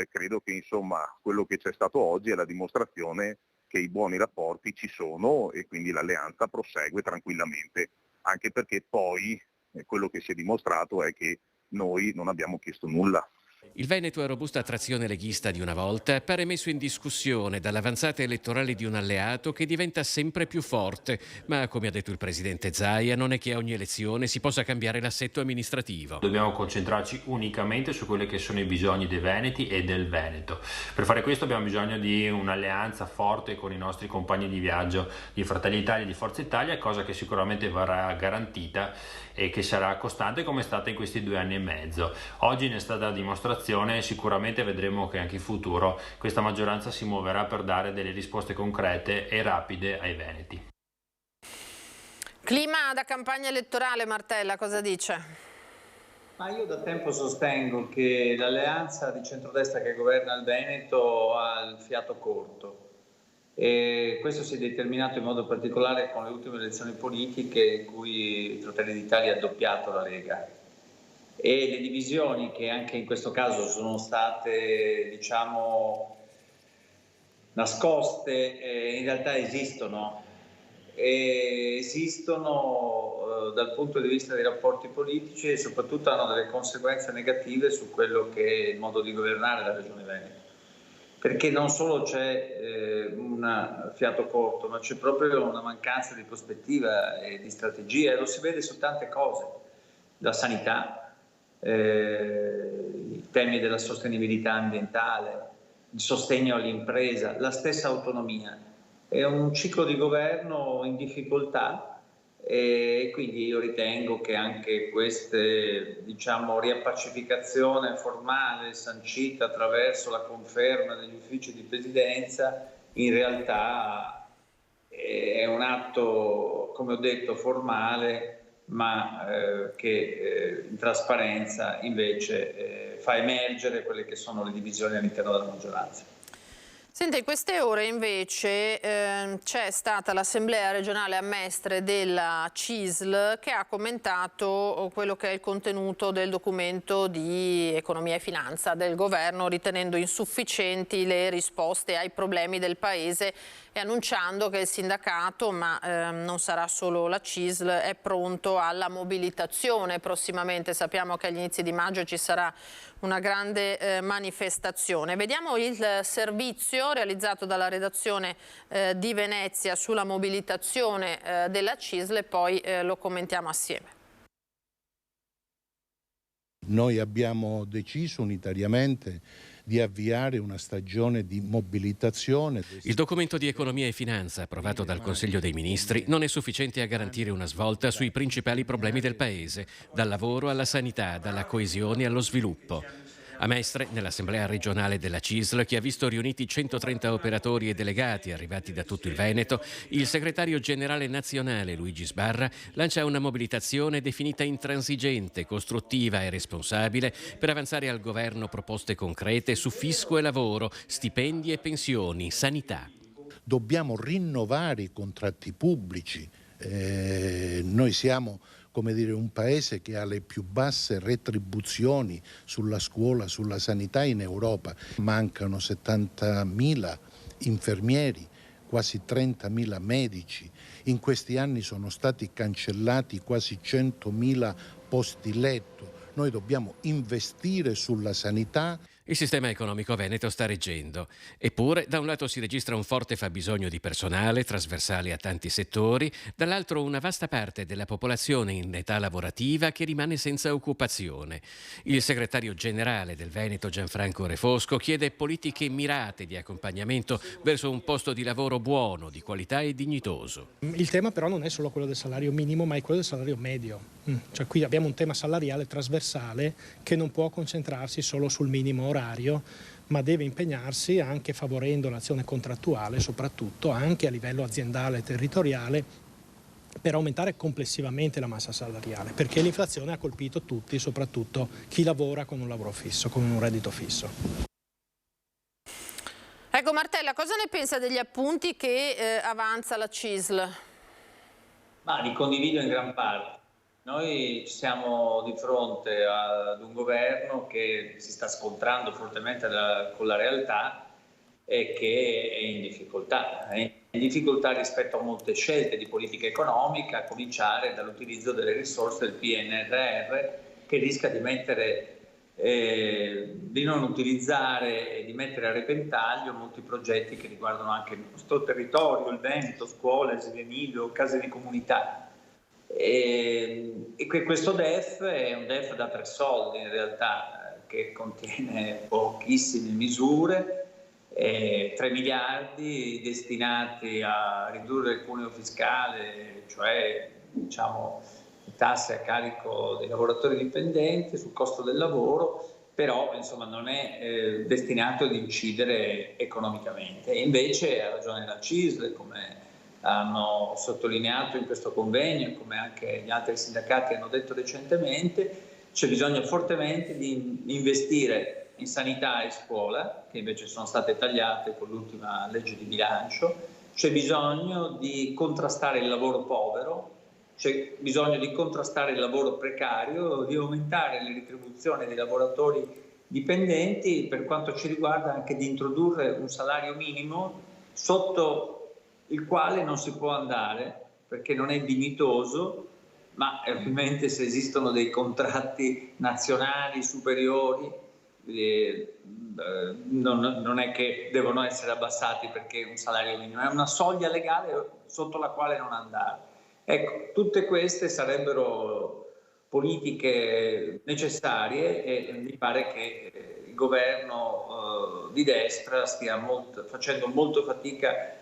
Credo che insomma quello che c'è stato oggi è la dimostrazione che i buoni rapporti ci sono e quindi l'alleanza prosegue tranquillamente, anche perché poi quello che si è dimostrato è che noi non abbiamo chiesto nulla. Il Veneto, a robusta trazione leghista di una volta, pare messo in discussione dall'avanzata elettorale di un alleato che diventa sempre più forte. Ma, come ha detto il presidente Zaia, non è che a ogni elezione si possa cambiare l'assetto amministrativo. Dobbiamo concentrarci unicamente su quelli che sono i bisogni dei veneti e del Veneto. Per fare questo abbiamo bisogno di un'alleanza forte con i nostri compagni di viaggio di Fratelli d'Italia e di Forza Italia, cosa che sicuramente verrà garantita e che sarà costante come è stata in questi 2 anni e mezzo. Oggi ne è stata dimostrazione. Sicuramente vedremo che anche in futuro questa maggioranza si muoverà per dare delle risposte concrete e rapide ai veneti. Clima da campagna elettorale, Martella, cosa dice? Ma io da tempo sostengo che l'alleanza di centrodestra che governa il Veneto ha il fiato corto. E questo si è determinato in modo particolare con le ultime elezioni politiche in cui Fratelli d'Italia ha doppiato la Lega. E le divisioni che anche in questo caso sono state, diciamo, nascoste, in realtà esistono. E esistono dal punto di vista dei rapporti politici e soprattutto hanno delle conseguenze negative su quello che è il modo di governare la Regione Veneto. Perché non solo c'è un fiato corto, ma c'è proprio una mancanza di prospettiva e di strategia, e lo si vede su tante cose, la sanità, i temi della sostenibilità ambientale, il sostegno all'impresa, la stessa autonomia. È un ciclo di governo in difficoltà e quindi io ritengo che anche questa, diciamo, riappacificazione formale sancita attraverso la conferma degli uffici di presidenza in realtà è un atto, come ho detto, formale ma che in trasparenza invece fa emergere quelle che sono le divisioni all'interno della maggioranza. Senta, in queste ore invece c'è stata l'Assemblea regionale a Mestre della CISL che ha commentato quello che è il contenuto del documento di economia e finanza del governo, ritenendo insufficienti le risposte ai problemi del Paese e annunciando che il sindacato, ma non sarà solo la CISL, è pronto alla mobilitazione prossimamente. Sappiamo che agli inizi di maggio ci sarà una grande manifestazione. Vediamo il servizio realizzato dalla redazione di Venezia sulla mobilitazione della CISL e poi lo commentiamo assieme. Noi abbiamo deciso unitariamente di avviare una stagione di mobilitazione. Il documento di economia e finanza approvato dal Consiglio dei Ministri non è sufficiente a garantire una svolta sui principali problemi del Paese, dal lavoro alla sanità, dalla coesione allo sviluppo. A Mestre, nell'Assemblea regionale della CISL, che ha visto riuniti 130 operatori e delegati arrivati da tutto il Veneto, il segretario generale nazionale Luigi Sbarra lancia una mobilitazione definita intransigente, costruttiva e responsabile per avanzare al governo proposte concrete su fisco e lavoro, stipendi e pensioni, sanità. Dobbiamo rinnovare i contratti pubblici. Noi siamo un paese che ha le più basse retribuzioni sulla scuola, sulla sanità in Europa. Mancano 70.000 infermieri, quasi 30.000 medici. In questi anni sono stati cancellati quasi 100.000 posti letto. Noi dobbiamo investire sulla sanità. Il sistema economico veneto sta reggendo. Eppure, da un lato si registra un forte fabbisogno di personale, trasversale a tanti settori, dall'altro una vasta parte della popolazione in età lavorativa che rimane senza occupazione. Il segretario generale del Veneto, Gianfranco Refosco, chiede politiche mirate di accompagnamento verso un posto di lavoro buono, di qualità e dignitoso. Il tema però non è solo quello del salario minimo, ma è quello del salario medio. Cioè qui abbiamo un tema salariale trasversale che non può concentrarsi solo sul minimo orario, ma deve impegnarsi anche favorendo l'azione contrattuale, soprattutto anche a livello aziendale e territoriale, per aumentare complessivamente la massa salariale, perché l'inflazione ha colpito tutti, soprattutto chi lavora con un lavoro fisso, con un reddito fisso. Ecco Martella, cosa ne pensa degli appunti che avanza la CISL? Ma li condivido in gran parte. Noi siamo di fronte ad un governo che si sta scontrando fortemente con la realtà e che è in difficoltà. È in difficoltà rispetto a molte scelte di politica economica, a cominciare dall'utilizzo delle risorse del PNRR, che rischia di non utilizzare e di mettere a repentaglio molti progetti che riguardano anche il nostro territorio, il Veneto, scuole, asili nido, case di comunità. E questo DEF è un DEF da 3 soldi in realtà, che contiene pochissime misure, 3 miliardi destinati a ridurre il cuneo fiscale, cioè tasse a carico dei lavoratori dipendenti sul costo del lavoro, però non è destinato ad incidere economicamente. E invece ha ragione la CISL, come hanno sottolineato in questo convegno, come anche gli altri sindacati hanno detto recentemente, c'è bisogno fortemente di investire in sanità e scuola, che invece sono state tagliate con l'ultima legge di bilancio, c'è bisogno di contrastare il lavoro povero, c'è bisogno di contrastare il lavoro precario, di aumentare le retribuzioni dei lavoratori dipendenti, per quanto ci riguarda anche di introdurre un salario minimo sotto il quale non si può andare perché non è dignitoso, ma ovviamente se esistono dei contratti nazionali superiori non è che devono essere abbassati perché un salario minimo, è una soglia legale sotto la quale non andare. Ecco, tutte queste sarebbero politiche necessarie e mi pare che il governo di destra stia facendo molto fatica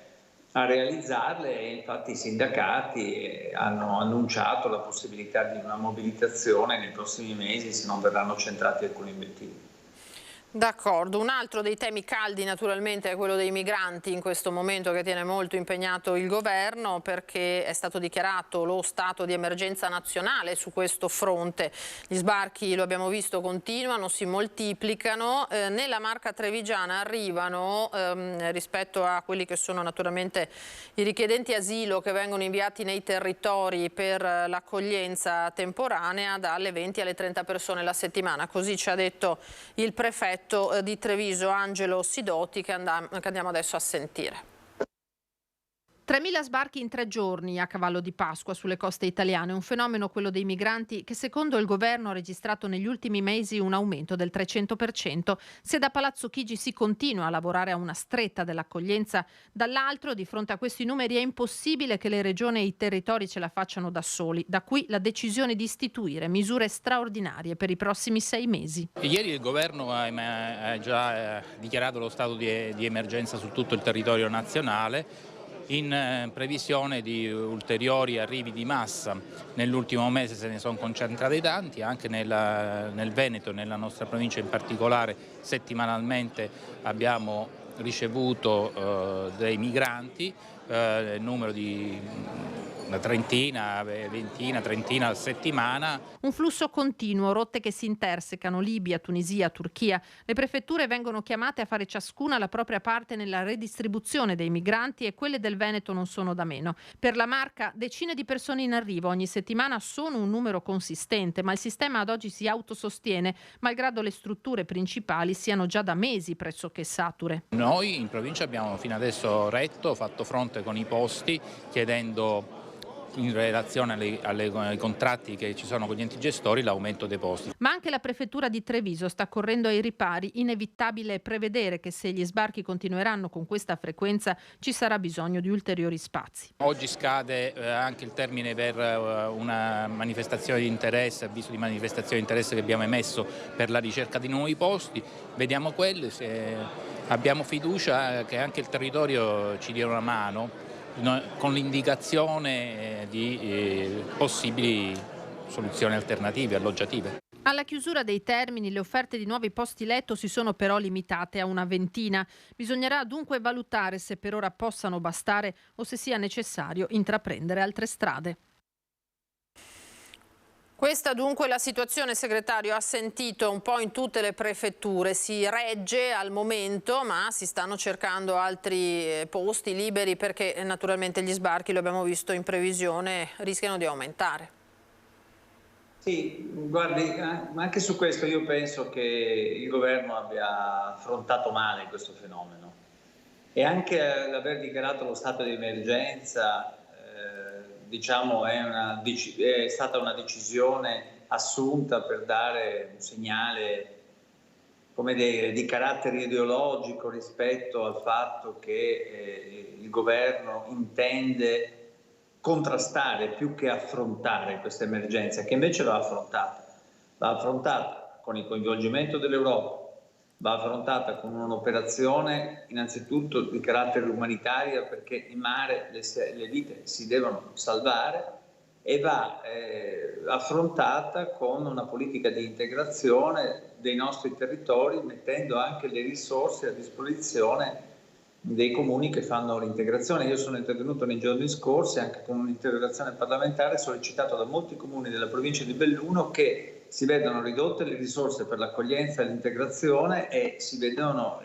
a realizzarle e infatti i sindacati hanno annunciato la possibilità di una mobilitazione nei prossimi mesi se non verranno centrati alcuni obiettivi. D'accordo, un altro dei temi caldi naturalmente è quello dei migranti in questo momento, che tiene molto impegnato il governo, perché è stato dichiarato lo stato di emergenza nazionale su questo fronte. Gli sbarchi, lo abbiamo visto, continuano, si moltiplicano. Nella Marca Trevigiana arrivano, rispetto a quelli che sono naturalmente i richiedenti asilo che vengono inviati nei territori per l'accoglienza temporanea, dalle 20 alle 30 persone la settimana. Così ci ha detto il prefetto di Treviso, Angelo Sidoti, che andiamo adesso a sentire. 3.000 sbarchi in 3 giorni a cavallo di Pasqua sulle coste italiane, un fenomeno, quello dei migranti, che secondo il governo ha registrato negli ultimi mesi un aumento del 300%. Se da Palazzo Chigi si continua a lavorare a una stretta dell'accoglienza, dall'altro, di fronte a questi numeri, è impossibile che le regioni e i territori ce la facciano da soli. Da qui la decisione di istituire misure straordinarie per i prossimi 6 mesi. Ieri il governo ha già dichiarato lo stato di emergenza su tutto il territorio nazionale, in previsione di ulteriori arrivi di massa. Nell'ultimo mese se ne sono concentrati tanti, anche nel Veneto, nella nostra provincia in particolare, settimanalmente abbiamo ricevuto dei migranti, numero di una trentina, ventina, trentina a settimana. Un flusso continuo, rotte che si intersecano, Libia, Tunisia, Turchia. Le prefetture vengono chiamate a fare ciascuna la propria parte nella redistribuzione dei migranti, e quelle del Veneto non sono da meno. Per la Marca, decine di persone in arrivo ogni settimana sono un numero consistente, ma il sistema ad oggi si autosostiene, malgrado le strutture principali siano già da mesi pressoché sature. Noi in provincia abbiamo fino adesso fatto fronte con i posti, chiedendo, in relazione ai contratti che ci sono con gli enti gestori, l'aumento dei posti. Ma anche la prefettura di Treviso sta correndo ai ripari. Inevitabile prevedere che se gli sbarchi continueranno con questa frequenza ci sarà bisogno di ulteriori spazi. Oggi scade anche il termine per una manifestazione di interesse, avviso di manifestazione di interesse che abbiamo emesso per la ricerca di nuovi posti. Vediamo quelli, abbiamo fiducia che anche il territorio ci dia una mano, con l'indicazione di possibili soluzioni alternative, alloggiative. Alla chiusura dei termini, le offerte di nuovi posti letto si sono però limitate a una ventina. Bisognerà dunque valutare se per ora possano bastare o se sia necessario intraprendere altre strade. Questa dunque è la situazione, segretario, ha sentito un po' in tutte le prefetture, si regge al momento, ma si stanno cercando altri posti liberi, perché naturalmente gli sbarchi, lo abbiamo visto in previsione, rischiano di aumentare. Sì, guardi, anche su questo io penso che il governo abbia affrontato male questo fenomeno, e anche l'aver dichiarato lo stato di emergenza diciamo è stata una decisione assunta per dare un segnale, come dire, di carattere ideologico rispetto al fatto che il governo intende contrastare più che affrontare questa emergenza, che invece va affrontata con il coinvolgimento dell'Europa, va affrontata con un'operazione innanzitutto di carattere umanitario, perché in mare le vite si devono salvare, e va affrontata con una politica di integrazione dei nostri territori, mettendo anche le risorse a disposizione dei comuni che fanno l'integrazione. Io sono intervenuto nei giorni scorsi anche con un'interrogazione parlamentare sollecitato da molti comuni della provincia di Belluno, che si vedono ridotte le risorse per l'accoglienza e l'integrazione e si vedono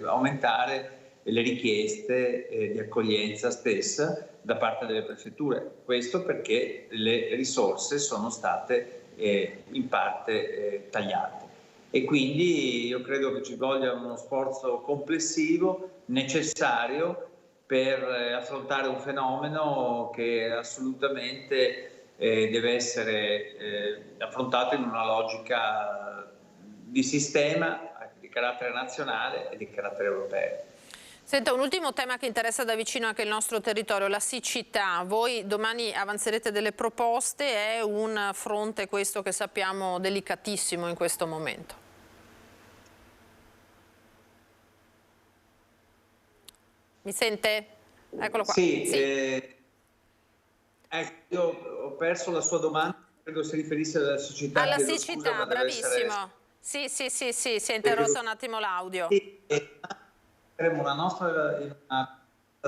aumentare le richieste di accoglienza stessa da parte delle prefetture. Questo perché le risorse sono state in parte tagliate. E quindi io credo che ci voglia uno sforzo complessivo necessario per affrontare un fenomeno che assolutamente deve essere affrontato in una logica di sistema di carattere nazionale e di carattere europeo. Senta, un ultimo tema che interessa da vicino anche il nostro territorio, la siccità. Voi domani avanzerete delle proposte, è un fronte questo che sappiamo delicatissimo in questo momento. Mi sente? Eccolo qua. Sì. Io ho perso la sua domanda, credo si riferisse alla siccità. Alla siccità, bravissimo. Sì, si è interrotto un attimo l'audio. Avremo una nostra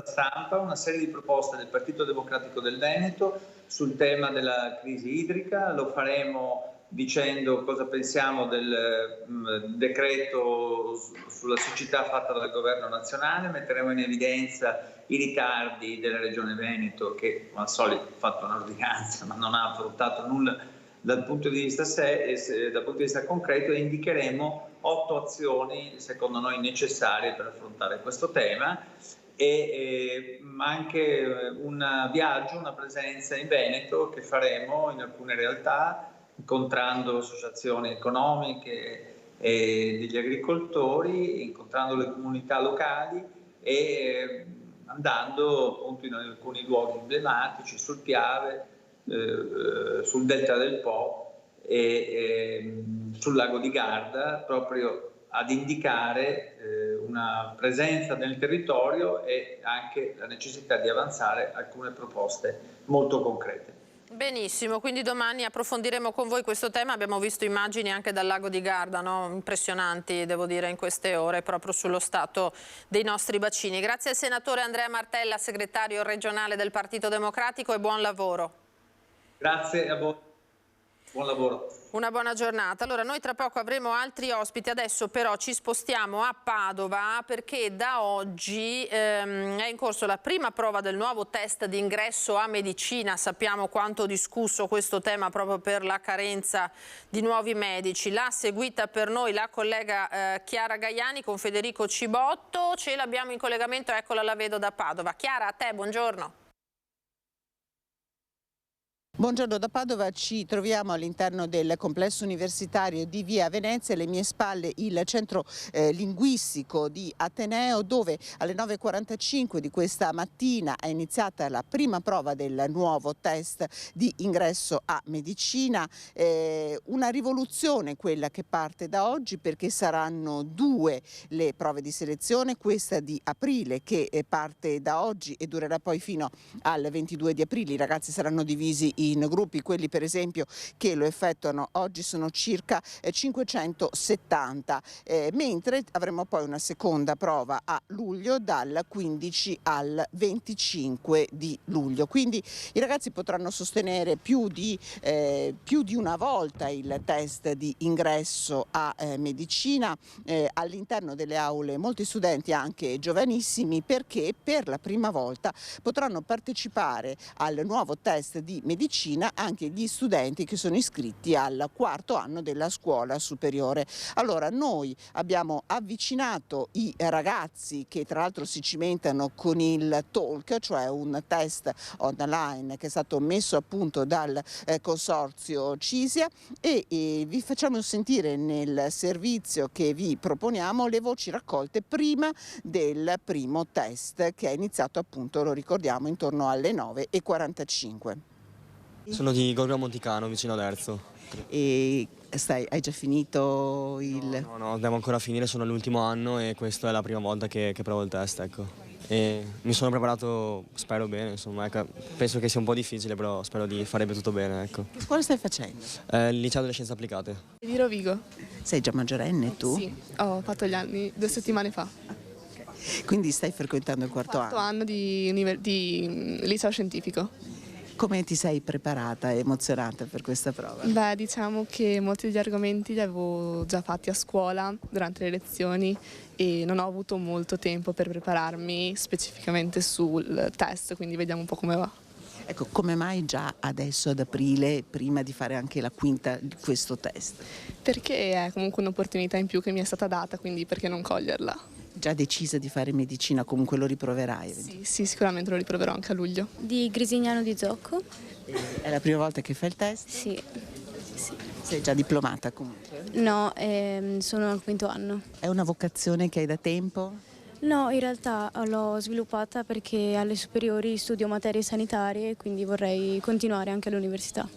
stampa, una serie di proposte del Partito Democratico del Veneto sul tema della crisi idrica. Lo faremo dicendo cosa pensiamo del decreto sulla siccità fatta dal governo nazionale, metteremo in evidenza i ritardi della Regione Veneto che al solito ha fatto un'ordinanza ma non ha affrontato nulla dal punto di vista concreto, e indicheremo 8 azioni secondo noi necessarie per affrontare questo tema, e anche un viaggio, una presenza in Veneto che faremo in alcune realtà, incontrando associazioni economiche e degli agricoltori, incontrando le comunità locali e andando appunto in alcuni luoghi emblematici, sul Piave, sul Delta del Po e sul lago di Garda, proprio ad indicare una presenza nel territorio e anche la necessità di avanzare alcune proposte molto concrete. Benissimo, quindi domani approfondiremo con voi questo tema. Abbiamo visto immagini anche dal lago di Garda, no? Impressionanti, devo dire, in queste ore, proprio sullo stato dei nostri bacini. Grazie al senatore Andrea Martella, segretario regionale del Partito Democratico, e buon lavoro. Grazie a voi, buon lavoro. Una buona giornata. Allora, noi tra poco avremo altri ospiti, adesso però ci spostiamo a Padova perché da oggi è in corso la prima prova del nuovo test di ingresso a medicina. Sappiamo quanto discusso questo tema proprio per la carenza di nuovi medici. L'ha seguita per noi la collega Chiara Gaiani con Federico Cibotto. Ce l'abbiamo in collegamento, eccola, la vedo da Padova. Chiara, a te, buongiorno. Buongiorno, da Padova ci troviamo all'interno del complesso universitario di Via Venezia, alle mie spalle il centro linguistico di Ateneo, dove alle 9:45 di questa mattina è iniziata la prima prova del nuovo test di ingresso a medicina. Una rivoluzione quella che parte da oggi, perché saranno 2 le prove di selezione, questa di aprile che parte da oggi e durerà poi fino al 22 di aprile. I ragazzi saranno divisi in gruppi, quelli per esempio che lo effettuano oggi sono circa 570, mentre avremo poi una seconda prova a luglio dal 15 al 25 di luglio. Quindi i ragazzi potranno sostenere più di una volta il test di ingresso a medicina all'interno delle aule, molti studenti anche giovanissimi, perché per la prima volta potranno partecipare al nuovo test di medicina anche gli studenti che sono iscritti al 4º anno della scuola superiore. Allora, noi abbiamo avvicinato i ragazzi, che tra l'altro si cimentano con il Talk, cioè un test online che è stato messo a punto dal consorzio CISIA, e vi facciamo sentire nel servizio che vi proponiamo le voci raccolte prima del primo test, che è iniziato appunto, lo ricordiamo, intorno alle 9:45. Sono di Gorgo Monticano, vicino ad Erzo. E hai già finito il... No, devo ancora finire, sono all'ultimo anno e questa è la prima volta che provo il test, ecco. E mi sono preparato, spero bene, insomma, ecco. Penso che sia un po' difficile, però spero di fare tutto bene, ecco. Che scuola stai facendo? Il liceo delle scienze applicate. Di Rovigo. Sei già maggiorenne tu? Sì, ho fatto gli anni 2 settimane fa. Quindi stai frequentando il quarto anno di liceo scientifico. Come ti sei preparata e emozionata per questa prova? Beh, diciamo che molti degli argomenti li avevo già fatti a scuola durante le lezioni e non ho avuto molto tempo per prepararmi specificamente sul test, quindi vediamo un po' come va. Ecco, come mai già adesso ad aprile, prima di fare anche la quinta di questo test? Perché è comunque un'opportunità in più che mi è stata data, quindi perché non coglierla? Già decisa di fare medicina, comunque lo riproverai? Sì, sicuramente lo riproverò anche a luglio. Di Grisignano di Zocco. È la prima volta che fai il test? Sì. Sei già diplomata comunque? No, sono al 5º anno. È una vocazione che hai da tempo? No, in realtà l'ho sviluppata perché alle superiori studio materie sanitarie e quindi vorrei continuare anche all'università.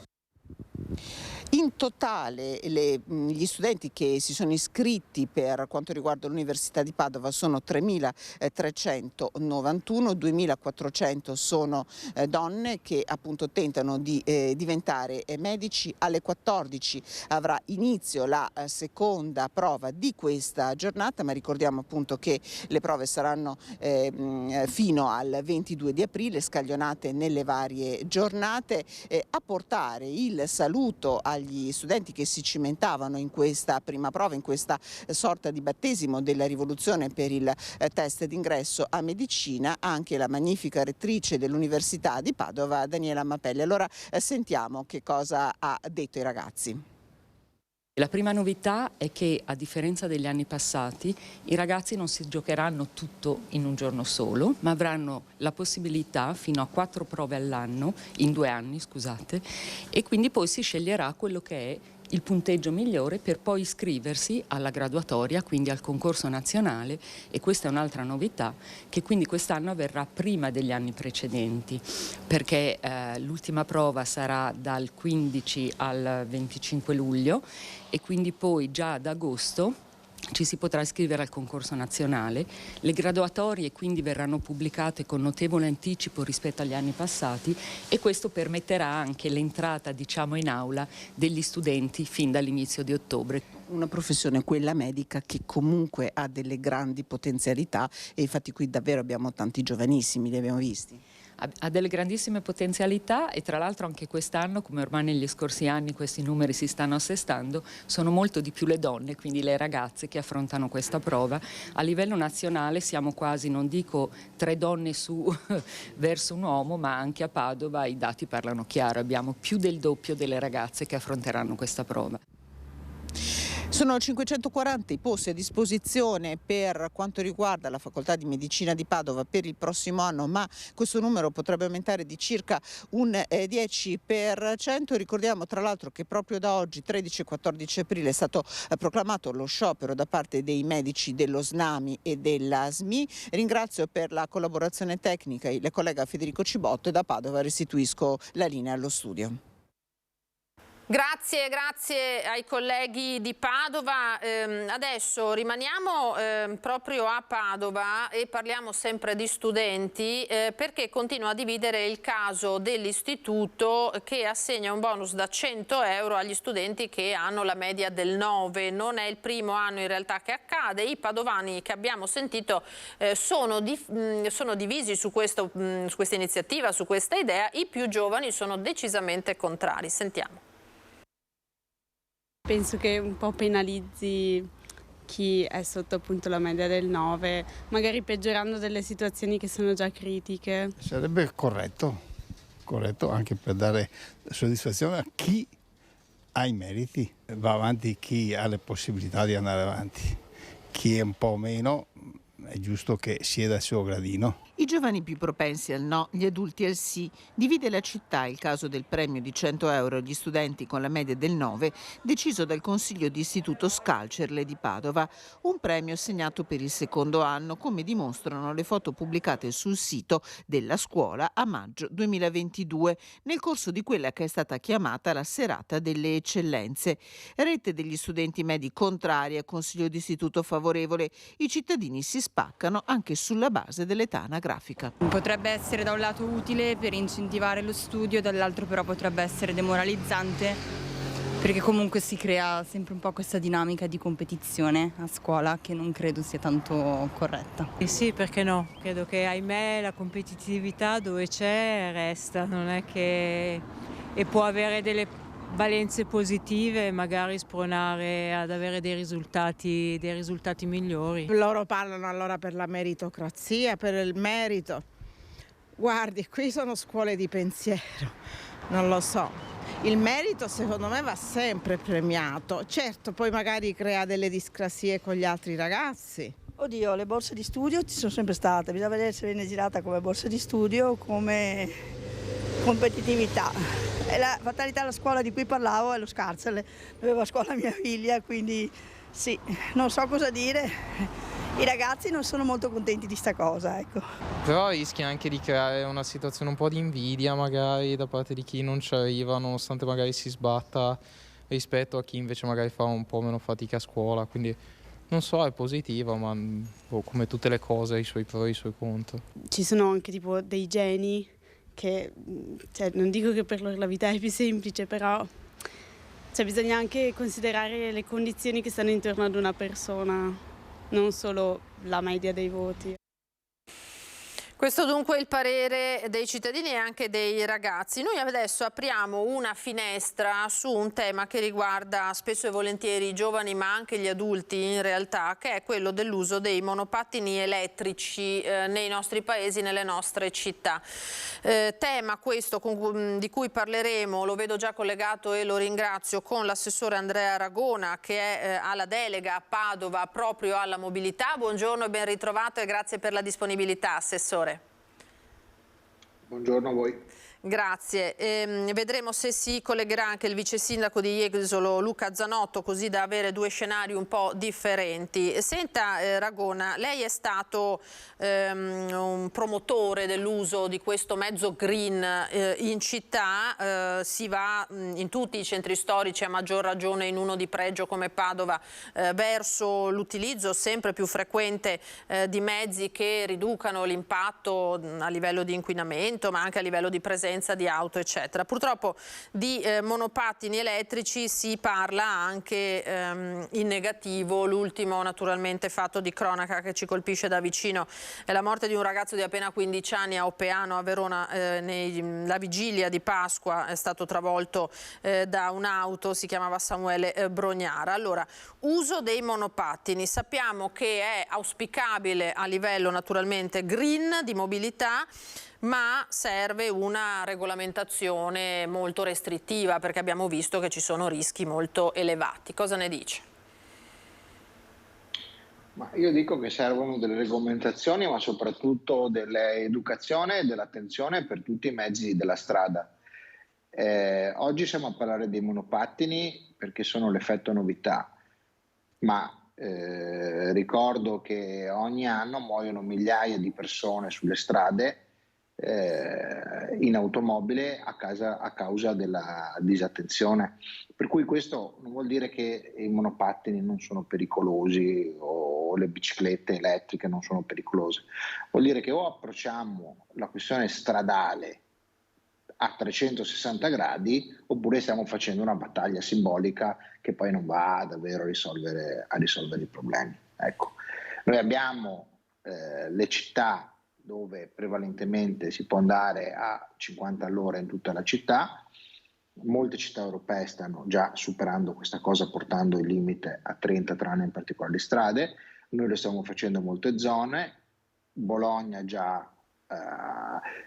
In totale gli studenti che si sono iscritti per quanto riguarda l'Università di Padova sono 3.391, 2.400 sono donne che appunto tentano di diventare medici. Alle 14 avrà inizio la seconda prova di questa giornata, ma ricordiamo appunto che le prove saranno fino al 22 di aprile, scaglionate nelle varie giornate. A portare il saluto agli studenti che si cimentavano in questa prima prova, in questa sorta di battesimo della rivoluzione per il test d'ingresso a medicina, anche la magnifica rettrice dell'Università di Padova, Daniela Mapelli. Allora sentiamo che cosa ha detto ai ragazzi. La prima novità è che, a differenza degli anni passati, i ragazzi non si giocheranno tutto in un giorno solo, ma avranno la possibilità fino a 4 prove all'anno, in 2 anni, scusate, e quindi poi si sceglierà quello che è il punteggio migliore per poi iscriversi alla graduatoria, quindi al concorso nazionale, e questa è un'altra novità, che quindi quest'anno avverrà prima degli anni precedenti, perché l'ultima prova sarà dal 15 al 25 luglio e quindi poi già ad agosto ci si potrà iscrivere al concorso nazionale. Le graduatorie quindi verranno pubblicate con notevole anticipo rispetto agli anni passati e questo permetterà anche l'entrata, diciamo, in aula degli studenti fin dall'inizio di ottobre. Una professione, quella medica, che comunque ha delle grandi potenzialità e infatti qui davvero abbiamo tanti giovanissimi, li abbiamo visti. Ha delle grandissime potenzialità e tra l'altro anche quest'anno, come ormai negli scorsi anni questi numeri si stanno assestando, sono molto di più le donne, quindi le ragazze che affrontano questa prova. A livello nazionale siamo quasi, non dico 3 donne su verso un uomo, ma anche a Padova i dati parlano chiaro, abbiamo più del doppio delle ragazze che affronteranno questa prova. Sono 540 i posti a disposizione per quanto riguarda la Facoltà di Medicina di Padova per il prossimo anno, ma questo numero potrebbe aumentare di circa un 10%. Ricordiamo tra l'altro che proprio da oggi, 13 e 14 aprile, è stato proclamato lo sciopero da parte dei medici dello SNAMI e della SMI. Ringrazio per la collaborazione tecnica il collega Federico Cibotto e da Padova restituisco la linea allo studio. Grazie ai colleghi di Padova. Adesso rimaniamo proprio a Padova e parliamo sempre di studenti perché continua a dividere il caso dell'istituto che assegna un bonus da 100 euro agli studenti che hanno la media del 9. Non è il primo anno in realtà che accade. I padovani che abbiamo sentito sono divisi su questa iniziativa, su questa idea. I più giovani sono decisamente contrari. Sentiamo. Penso che un po' penalizzi chi è sotto appunto la media del 9, magari peggiorando delle situazioni che sono già critiche. Sarebbe corretto anche per dare soddisfazione a chi ha i meriti. Va avanti chi ha le possibilità di andare avanti, chi è un po' meno è giusto che sieda al suo gradino. I giovani più propensi al no, gli adulti al sì. Divide la città il caso del premio di 100 euro agli studenti con la media del 9, deciso dal Consiglio di Istituto Scalcerle di Padova. Un premio assegnato per il secondo anno, come dimostrano le foto pubblicate sul sito della scuola a maggio 2022, nel corso di quella che è stata chiamata la Serata delle Eccellenze. Rete degli studenti medi contrari, Consiglio di Istituto favorevole. I cittadini si spaccano anche sulla base dell'età anagrafica. Potrebbe essere da un lato utile per incentivare lo studio, dall'altro però potrebbe essere demoralizzante perché comunque si crea sempre un po' questa dinamica di competizione a scuola che non credo sia tanto corretta. Sì, perché no? Credo che ahimè la competitività dove c'è resta, non è che e può avere delle valenze positive e magari spronare ad avere dei risultati migliori. Loro parlano allora per la meritocrazia, per il merito. Guardi, qui sono scuole di pensiero, non lo so. Il merito secondo me va sempre premiato. Certo, poi magari crea delle discrasie con gli altri ragazzi. Oddio, le borse di studio ci sono sempre state, bisogna vedere se viene girata come borsa di studio o come competitività. E la fatalità della scuola di cui parlavo è lo Scalcerle, dove va a scuola mia figlia, quindi sì, non so cosa dire. I ragazzi non sono molto contenti di sta cosa, ecco. Però rischia anche di creare una situazione un po' di invidia magari da parte di chi non ci arriva, nonostante magari si sbatta rispetto a chi invece magari fa un po' meno fatica a scuola, quindi non so, è positiva, ma come tutte le cose ha i suoi pro e i suoi contro. Ci sono anche tipo dei geni che, non dico che per loro la vita è più semplice, però bisogna anche considerare le condizioni che stanno intorno ad una persona, non solo la media dei voti. Questo dunque è il parere dei cittadini e anche dei ragazzi. Noi adesso apriamo una finestra su un tema che riguarda spesso e volentieri i giovani ma anche gli adulti in realtà, che è quello dell'uso dei monopattini elettrici nei nostri paesi, nelle nostre città. Tema questo di cui parleremo, lo vedo già collegato e lo ringrazio, con l'assessore Andrea Ragona che ha la delega a Padova proprio alla mobilità. Buongiorno e ben ritrovato e grazie per la disponibilità, assessore. Buongiorno a voi. Grazie. Vedremo se si collegherà anche il vice sindaco di Jesolo, Luca Zanotto, così da avere due scenari un po' differenti. Senta Ragona, lei è stato un promotore dell'uso di questo mezzo green in città, si va in tutti i centri storici, a maggior ragione in uno di pregio come Padova, verso l'utilizzo sempre più frequente di mezzi che riducano l'impatto a livello di inquinamento ma anche a livello di presenza di auto eccetera. Purtroppo di monopattini elettrici si parla anche in negativo. L'ultimo naturalmente fatto di cronaca che ci colpisce da vicino è la morte di un ragazzo di appena 15 anni a Oppeano, a Verona, la vigilia di Pasqua. È stato travolto da un'auto, si chiamava Samuele Brognara. Allora, uso dei monopattini, sappiamo che è auspicabile a livello naturalmente green di mobilità, ma serve una regolamentazione molto restrittiva perché abbiamo visto che ci sono rischi molto elevati. Cosa ne dice? Ma io dico che servono delle regolamentazioni, ma soprattutto dell'educazione e dell'attenzione per tutti i mezzi della strada. Oggi siamo a parlare dei monopattini perché sono l'effetto novità, ma ricordo che ogni anno muoiono migliaia di persone sulle strade in automobile a causa della disattenzione, per cui questo non vuol dire che i monopattini non sono pericolosi o le biciclette elettriche non sono pericolose, vuol dire che o approcciamo la questione stradale a 360 gradi oppure stiamo facendo una battaglia simbolica che poi non va davvero a risolvere i problemi. Ecco. Noi abbiamo le città dove prevalentemente si può andare a 50 all'ora in tutta la città. Molte città europee stanno già superando questa cosa, portando il limite a 30 tranne in particolari strade. Noi lo stiamo facendo in molte zone. Bologna ha già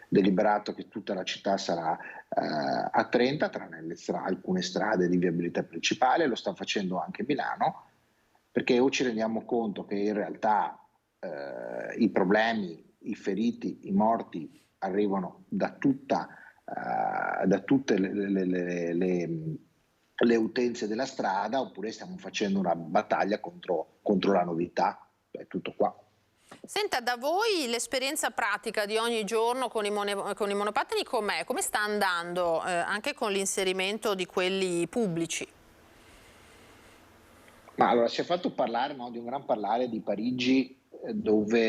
deliberato che tutta la città sarà a 30 tranne alcune strade di viabilità principale. Lo sta facendo anche Milano, perché o ci rendiamo conto che in realtà i problemi, i feriti, i morti arrivano da tutte le utenze della strada, oppure stiamo facendo una battaglia contro la novità. È tutto qua. Senta, da voi l'esperienza pratica di ogni giorno con i monopattini com'è? Come sta andando anche con l'inserimento di quelli pubblici? Ma allora si è fatto parlare di un gran parlare di Parigi,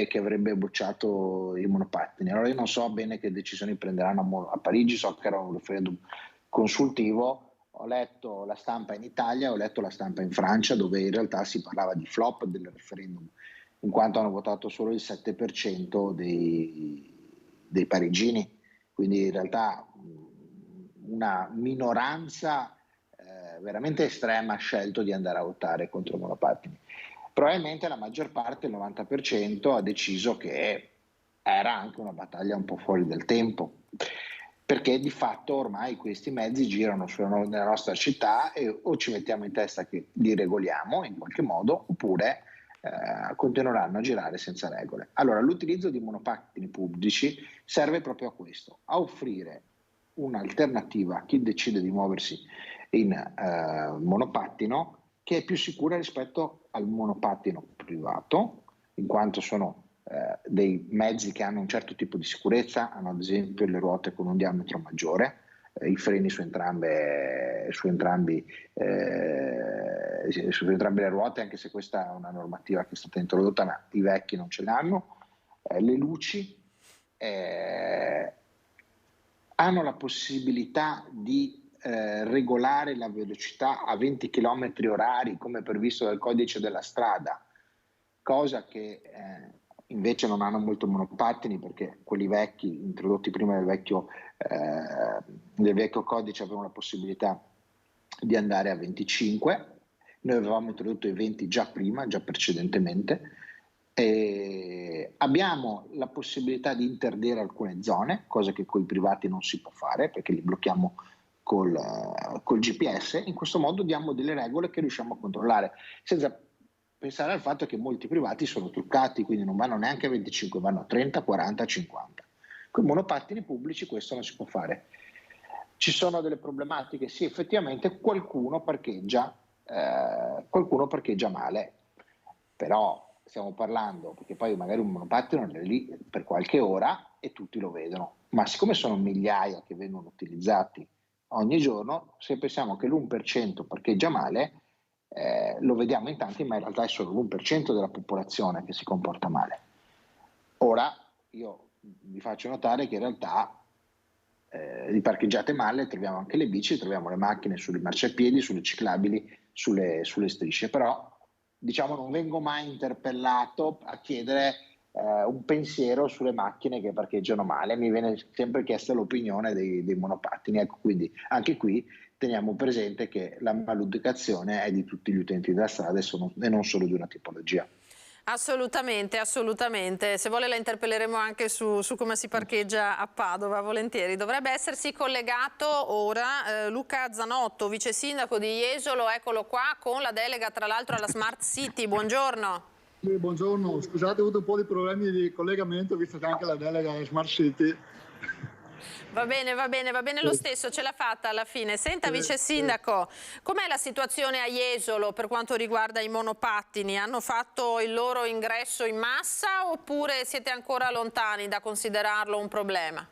che avrebbe bocciato i monopattini. Allora io non so bene che decisioni prenderanno a Parigi, so che era un referendum consultivo, ho letto la stampa in Italia, ho letto la stampa in Francia, dove in realtà si parlava di flop del referendum, in quanto hanno votato solo il 7% dei parigini, quindi in realtà una minoranza veramente estrema ha scelto di andare a votare contro i monopattini. Probabilmente la maggior parte, il 90%, ha deciso che era anche una battaglia un po' fuori del tempo, perché di fatto ormai questi mezzi girano nella nostra città e o ci mettiamo in testa che li regoliamo in qualche modo, oppure continueranno a girare senza regole. Allora, l'utilizzo di monopattini pubblici serve proprio a questo, a offrire un'alternativa a chi decide di muoversi in monopattino, che è più sicura rispetto al monopattino privato, in quanto sono dei mezzi che hanno un certo tipo di sicurezza, hanno ad esempio le ruote con un diametro maggiore, i freni su entrambe le ruote, anche se questa è una normativa che è stata introdotta, ma i vecchi non ce l'hanno. Le luci hanno la possibilità di regolare la velocità a 20 km orari come previsto dal codice della strada, cosa che invece non hanno molto monopattini, perché quelli vecchi, introdotti prima del vecchio codice, avevano la possibilità di andare a 25. Noi avevamo introdotto i 20 già precedentemente. Abbiamo la possibilità di interdire alcune zone, cosa che con i privati non si può fare perché li blocchiamo col GPS. In questo modo diamo delle regole che riusciamo a controllare, senza pensare al fatto che molti privati sono truccati, quindi non vanno neanche a 25, vanno a 30, 40, 50. Con i monopattini pubblici questo non si può fare. Ci sono delle problematiche? Sì, effettivamente qualcuno parcheggia male, però stiamo parlando, perché poi magari un monopattino è lì per qualche ora e tutti lo vedono, ma siccome sono migliaia che vengono utilizzati ogni giorno, se pensiamo che l'1% parcheggia male, lo vediamo in tanti, ma in realtà è solo l'1% della popolazione che si comporta male. Ora io vi faccio notare che in realtà di parcheggiate male troviamo anche le bici, troviamo le macchine sui marciapiedi, sulle ciclabili, sulle strisce, però diciamo non vengo mai interpellato a chiedere un pensiero sulle macchine che parcheggiano male, mi viene sempre chiesta l'opinione dei monopattini. Ecco, quindi anche qui teniamo presente che la maleducazione è di tutti gli utenti della strada e non solo di una tipologia. Assolutamente, assolutamente. Se vuole la interpelleremo anche su come si parcheggia a Padova, volentieri. Dovrebbe essersi collegato ora Luca Zanotto, vice sindaco di Jesolo, eccolo qua, con la delega tra l'altro alla Smart City. Buongiorno. Sì, buongiorno, scusate, ho avuto un po' di problemi di collegamento, visto che anche la delega alla Smart City. Va bene lo stesso, ce l'ha fatta alla fine. Senta, vice sindaco, com'è la situazione a Jesolo per quanto riguarda i monopattini? Hanno fatto il loro ingresso in massa oppure siete ancora lontani da considerarlo un problema?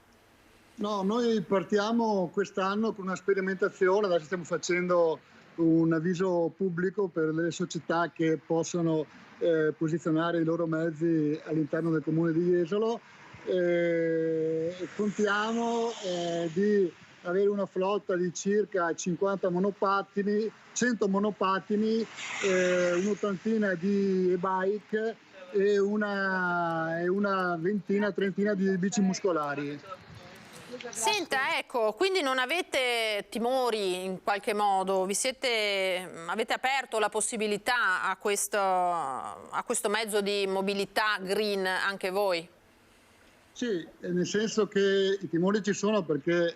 No, noi partiamo quest'anno con una sperimentazione, adesso stiamo facendo un avviso pubblico per le società che possono posizionare i loro mezzi all'interno del comune di Jesolo. Contiamo di avere una flotta di circa 50 monopattini, 100 monopattini, un'ottantina di e-bike e una ventina, trentina di bici muscolari. Senta, ecco, quindi non avete timori in qualche modo, avete aperto la possibilità a questo mezzo di mobilità green anche voi? Sì, nel senso che i timori ci sono perché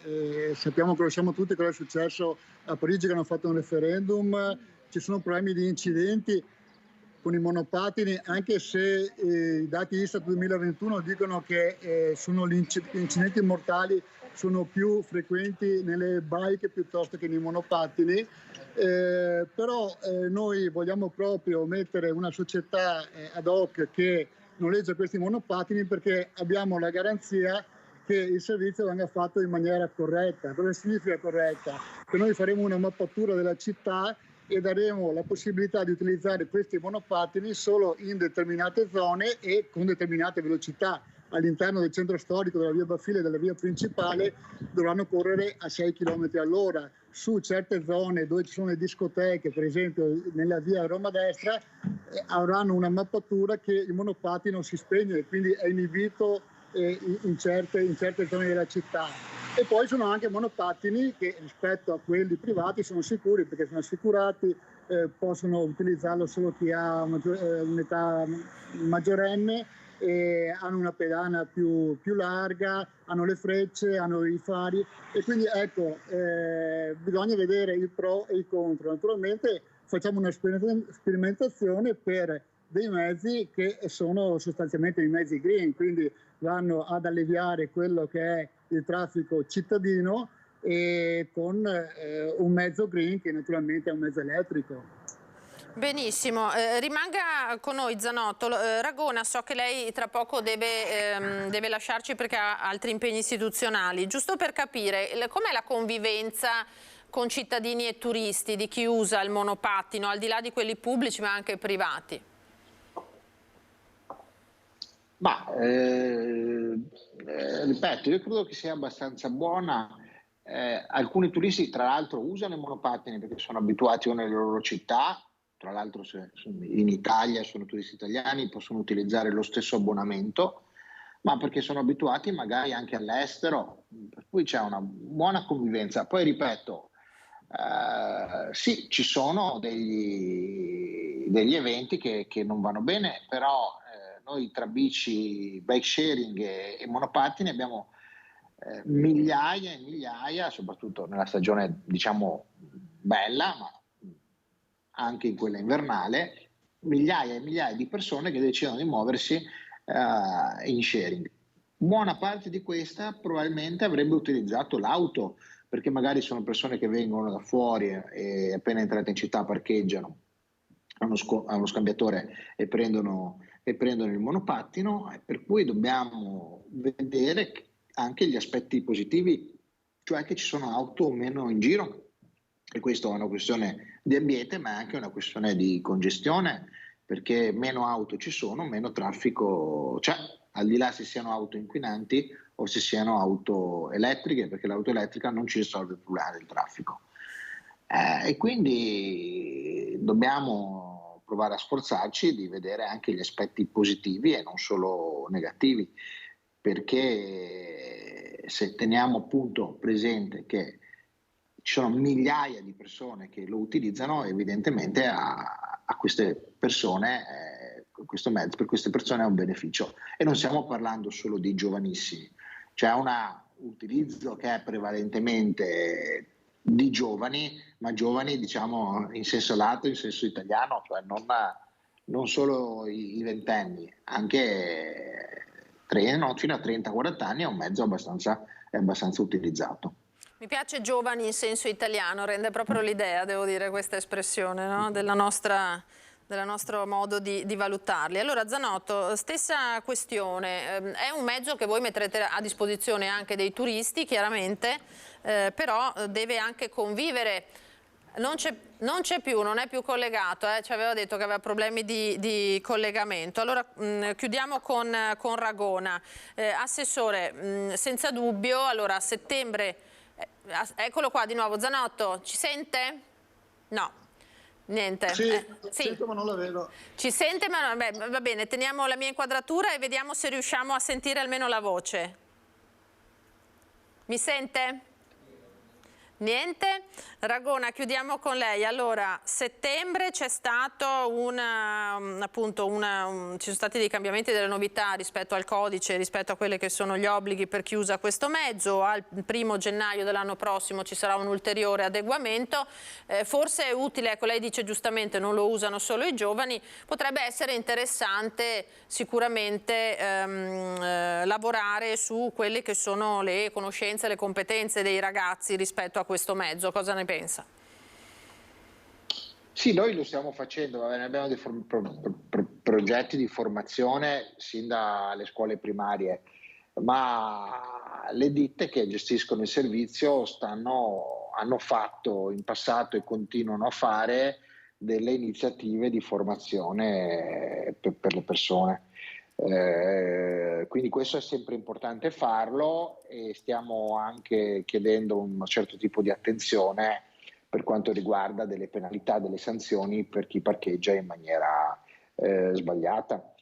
conosciamo tutti cosa è successo a Parigi, che hanno fatto un referendum, ci sono problemi di incidenti con i monopattini, anche se i dati Istat 2021 dicono che gli incidenti mortali sono più frequenti nelle bike piuttosto che nei monopattini, però noi vogliamo proprio mettere una società ad hoc che noleggia questi monopattini perché abbiamo la garanzia che il servizio venga fatto in maniera corretta. Cosa significa corretta? Che noi faremo una mappatura della città e daremo la possibilità di utilizzare questi monopattini solo in determinate zone e con determinate velocità. All'interno del centro storico della via Baffile e della via principale dovranno correre a 6 km all'ora. Su certe zone dove ci sono le discoteche, per esempio nella via Roma Destra, avranno una mappatura che il monopattino si spegne, quindi è inibito in certe zone della città. E poi sono anche monopattini che rispetto a quelli privati sono sicuri perché sono assicurati, possono utilizzarlo solo chi ha un'età maggiorenne, hanno una pedana più larga, hanno le frecce, hanno i fari e quindi ecco, bisogna vedere il pro e il contro. Naturalmente facciamo una sperimentazione per dei mezzi che sono sostanzialmente i mezzi green, quindi vanno ad alleviare quello che è il traffico cittadino e con un mezzo green che naturalmente è un mezzo elettrico. Benissimo, rimanga con noi Zanotto. Ragona, so che lei tra poco deve lasciarci perché ha altri impegni istituzionali. Giusto per capire, com'è la convivenza con cittadini e turisti di chi usa il monopattino, al di là di quelli pubblici ma anche privati? Ma, ripeto, io credo che sia abbastanza buona. Alcuni turisti tra l'altro usano i monopattini perché sono abituati nelle loro città. Tra l'altro in Italia sono turisti italiani, possono utilizzare lo stesso abbonamento, ma perché sono abituati magari anche all'estero, per cui c'è una buona convivenza. Poi ripeto, sì, ci sono degli eventi che non vanno bene, però noi tra bici, bike sharing e monopattini abbiamo migliaia e migliaia, soprattutto nella stagione diciamo bella, ma anche in quella invernale, migliaia e migliaia di persone che decidono di muoversi in sharing. Buona parte di questa probabilmente avrebbe utilizzato l'auto, perché magari sono persone che vengono da fuori e appena entrate in città parcheggiano a uno scambiatore e prendono il monopattino, per cui dobbiamo vedere anche gli aspetti positivi, cioè che ci sono auto o meno in giro. E questa è una questione di ambiente, ma è anche una questione di congestione, perché meno auto ci sono, meno traffico c'è, al di là se siano auto inquinanti o se siano auto elettriche, perché l'auto elettrica non ci risolve il problema del traffico. E quindi dobbiamo provare a sforzarci di vedere anche gli aspetti positivi e non solo negativi, perché se teniamo appunto presente che ci sono migliaia di persone che lo utilizzano, evidentemente a queste persone questo mezzo per queste persone è un beneficio, e non stiamo parlando solo di giovanissimi, c'è un utilizzo che è prevalentemente di giovani, ma giovani diciamo in senso lato, in senso italiano, cioè non solo i ventenni, anche fino a 30-40 anni è un mezzo abbastanza utilizzato. Mi piace giovani in senso italiano, rende proprio l'idea, devo dire, questa espressione, no? del nostro modo di valutarli. Allora Zanotto, stessa questione, è un mezzo che voi metterete a disposizione anche dei turisti, chiaramente, però deve anche convivere. Non c'è più, non è più collegato, ci aveva detto che aveva problemi di collegamento. Allora chiudiamo con Ragona. Assessore, senza dubbio, allora a settembre, eccolo qua di nuovo, Zanotto, ci sente? No. Niente. Sì, sì. Sento, ma non la vedo. Ci sente, ma va bene, teniamo la mia inquadratura e vediamo se riusciamo a sentire almeno la voce. Mi sente? Niente. Ragona, chiudiamo con lei. Allora, settembre c'è stato ci sono stati dei cambiamenti, delle novità rispetto al codice, rispetto a quelli che sono gli obblighi per chi usa questo mezzo. Al 1° gennaio dell'anno prossimo ci sarà un ulteriore adeguamento. Forse è utile, ecco, lei dice giustamente non lo usano solo i giovani, potrebbe essere interessante sicuramente lavorare su quelle che sono le conoscenze, le competenze dei ragazzi rispetto a questo mezzo. Cosa ne pensa? Sì, noi lo stiamo facendo, abbiamo dei progetti di formazione sin dalle scuole primarie, ma le ditte che gestiscono il servizio hanno fatto in passato e continuano a fare delle iniziative di formazione per le persone. Quindi questo è sempre importante farlo, e stiamo anche chiedendo un certo tipo di attenzione per quanto riguarda delle penalità, delle sanzioni per chi parcheggia in maniera sbagliata.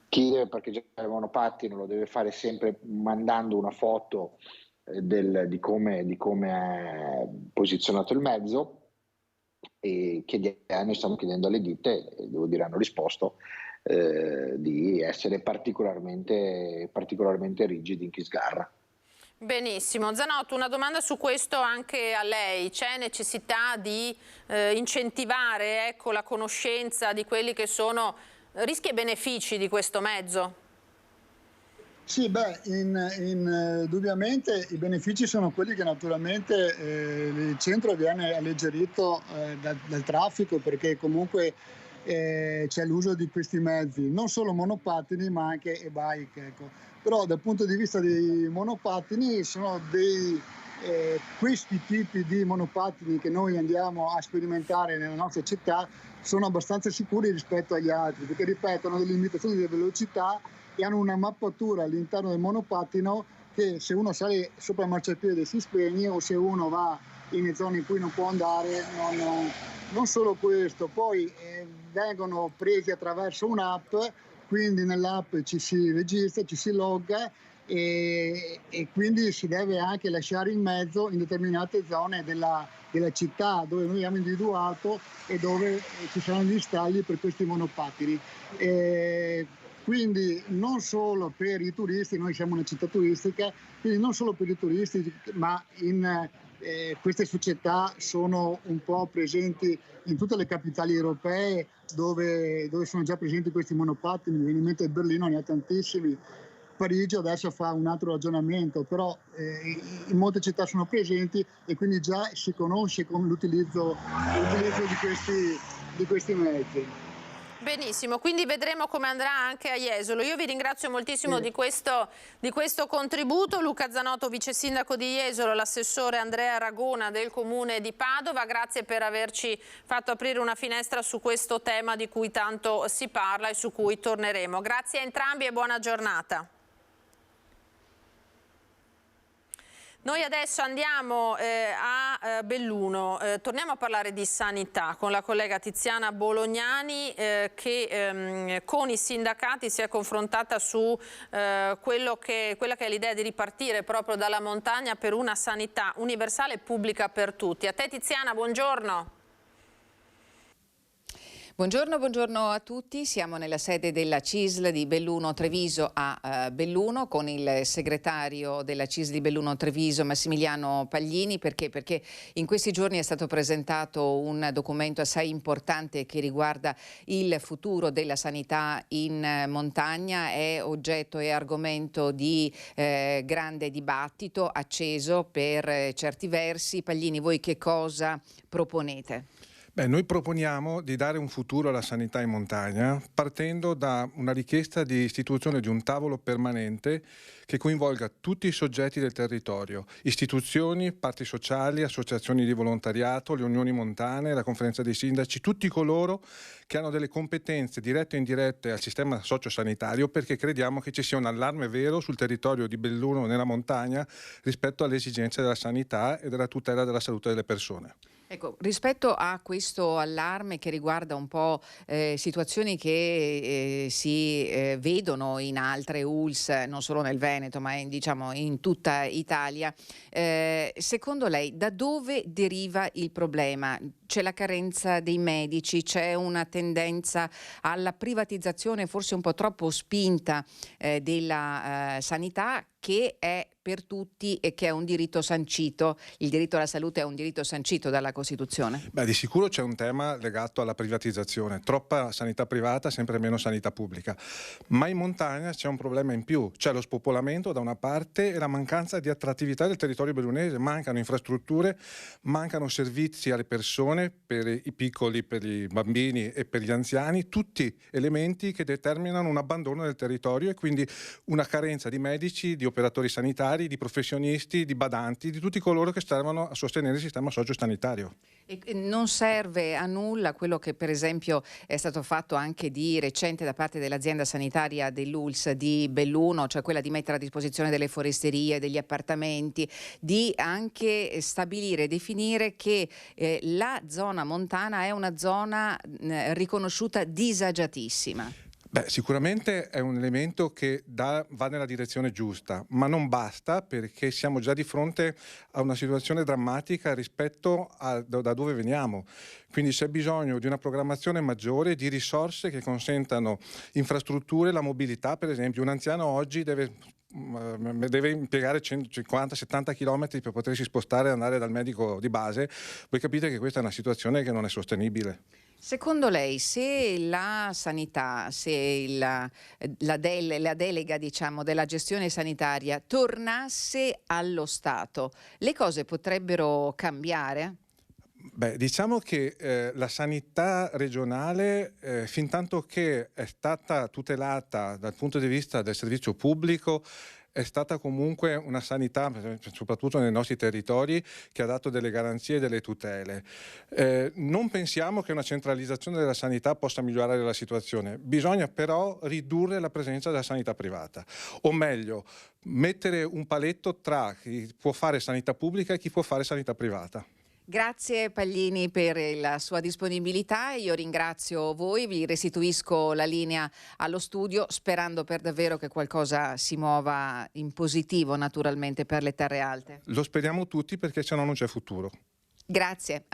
Chi deve parcheggiare il monopattino lo deve fare sempre mandando una foto di come è posizionato il mezzo, e noi stiamo chiedendo alle ditte, e devo dire hanno risposto, di essere particolarmente rigidi in chi sgarra. Benissimo. Zanotto, una domanda su questo anche a lei. C'è necessità di incentivare, ecco, la conoscenza di quelli che sono rischi e benefici di questo mezzo? Sì, indubbiamente i benefici sono quelli che naturalmente il centro viene alleggerito dal traffico, perché comunque c'è l'uso di questi mezzi, non solo monopattini ma anche e-bike. Ecco. Però dal punto di vista dei monopattini sono questi tipi di monopattini che noi andiamo a sperimentare nella nostra città sono abbastanza sicuri rispetto agli altri, perché ripeto, hanno delle limitazioni di velocità e hanno una mappatura all'interno del monopattino che se uno sale sopra il marciapiede si spegne, o se uno va in zone in cui non può andare, non solo questo, poi vengono presi attraverso un'app, quindi nell'app ci si registra, ci si logga e quindi si deve anche lasciare il mezzo in determinate zone della città dove noi abbiamo individuato e dove ci saranno gli stalli per questi monopattini. Quindi non solo per i turisti, noi siamo una città turistica, quindi non solo per i turisti, ma queste società sono un po' presenti in tutte le capitali europee dove sono già presenti questi monopattini. Mi viene in mente Berlino, ne ha tantissimi, Parigi adesso fa un altro ragionamento, però in molte città sono presenti e quindi già si conosce con l'utilizzo di questi mezzi. Benissimo, quindi vedremo come andrà anche a Jesolo. Io vi ringrazio moltissimo di questo contributo. Luca Zanotto, vice sindaco di Jesolo, l'assessore Andrea Ragona del comune di Padova, grazie per averci fatto aprire una finestra su questo tema di cui tanto si parla e su cui torneremo. Grazie a entrambi e buona giornata. Noi adesso andiamo a Belluno, torniamo a parlare di sanità con la collega Tiziana Bolognani che con i sindacati si è confrontata su quella che è l'idea di ripartire proprio dalla montagna per una sanità universale e pubblica per tutti. A te Tiziana, buongiorno. Buongiorno a tutti, siamo nella sede della CISL di Belluno Treviso a Belluno con il segretario della CISL di Belluno Treviso Massimiliano Paglini. Perché in questi giorni è stato presentato un documento assai importante che riguarda il futuro della sanità in montagna, è oggetto e argomento di grande dibattito acceso per certi versi. Paglini, voi che cosa proponete? Noi proponiamo di dare un futuro alla sanità in montagna partendo da una richiesta di istituzione di un tavolo permanente che coinvolga tutti i soggetti del territorio, istituzioni, parti sociali, associazioni di volontariato, le unioni montane, la conferenza dei sindaci, tutti coloro che hanno delle competenze dirette o indirette al sistema sociosanitario, perché crediamo che ci sia un allarme vero sul territorio di Belluno nella montagna rispetto alle esigenze della sanità e della tutela della salute delle persone. Ecco, rispetto a questo allarme che riguarda un po' situazioni che si vedono in altre ULSS, non solo nel Veneto, ma in tutta Italia, secondo lei da dove deriva il problema? C'è la carenza dei medici, c'è una tendenza alla privatizzazione forse un po' troppo spinta della sanità, che è per tutti e che è un diritto sancito. Il diritto alla salute è un diritto sancito dalla Costituzione. Di sicuro c'è un tema legato alla privatizzazione, troppa sanità privata, sempre meno sanità pubblica, ma in montagna c'è un problema in più, c'è lo spopolamento da una parte e la mancanza di attrattività del territorio bellunese, mancano infrastrutture, mancano servizi alle persone, per i piccoli, per i bambini e per gli anziani, tutti elementi che determinano un abbandono del territorio e quindi una carenza di medici, di operatori sanitari, di professionisti, di badanti, di tutti coloro che servono a sostenere il sistema sociosanitario. E non serve a nulla quello che per esempio è stato fatto anche di recente da parte dell'azienda sanitaria dell'ULSS di Belluno, cioè quella di mettere a disposizione delle foresterie, degli appartamenti, di anche stabilire, definire che la zona montana è una zona riconosciuta disagiatissima. Sicuramente è un elemento che va nella direzione giusta, ma non basta, perché siamo già di fronte a una situazione drammatica rispetto da dove veniamo. Quindi c'è bisogno di una programmazione maggiore, di risorse che consentano infrastrutture, la mobilità. Per esempio, un anziano oggi deve impiegare 150-70 km per potersi spostare e andare dal medico di base. Voi capite che questa è una situazione che non è sostenibile. Secondo lei, se la sanità, se la delega, diciamo, della gestione sanitaria tornasse allo Stato, le cose potrebbero cambiare? Beh, diciamo che la sanità regionale, fin tanto che è stata tutelata dal punto di vista del servizio pubblico, è stata comunque una sanità, soprattutto nei nostri territori, che ha dato delle garanzie e delle tutele. Non pensiamo che una centralizzazione della sanità possa migliorare la situazione, bisogna però ridurre la presenza della sanità privata, o meglio, mettere un paletto tra chi può fare sanità pubblica e chi può fare sanità privata. Grazie Paglini per la sua disponibilità, io ringrazio voi, vi restituisco la linea allo studio sperando per davvero che qualcosa si muova in positivo naturalmente per le terre alte. Lo speriamo tutti perché se no non c'è futuro. Grazie.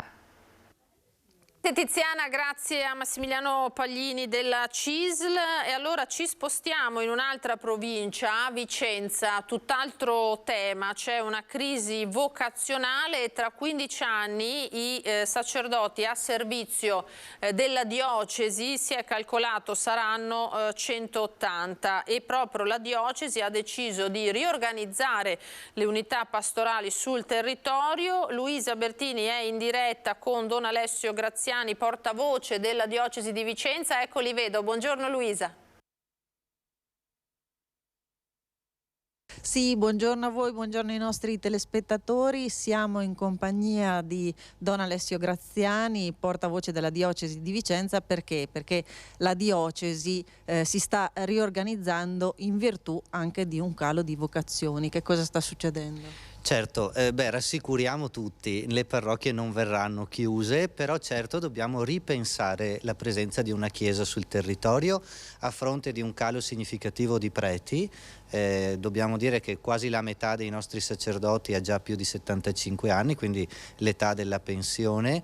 Tiziana, grazie a Massimiliano Paglini della CISL. E allora ci spostiamo in un'altra provincia, a Vicenza, tutt'altro tema. C'è una crisi vocazionale e tra 15 anni i sacerdoti a servizio della diocesi, si è calcolato, saranno 180 e proprio la diocesi ha deciso di riorganizzare le unità pastorali sul territorio. Luisa Bertini è in diretta con Don Alessio Graziani, portavoce della diocesi di Vicenza. Ecco, li vedo. Buongiorno Luisa. Sì, buongiorno a voi, buongiorno ai nostri telespettatori. Siamo in compagnia di Don Alessio Graziani, portavoce della diocesi di Vicenza. Perché? Perché la diocesi si sta riorganizzando in virtù anche di un calo di vocazioni. Che cosa sta succedendo? Certo, rassicuriamo tutti, le parrocchie non verranno chiuse, però certo dobbiamo ripensare la presenza di una chiesa sul territorio a fronte di un calo significativo di preti. Dobbiamo dire che quasi la metà dei nostri sacerdoti ha già più di 75 anni, quindi l'età della pensione.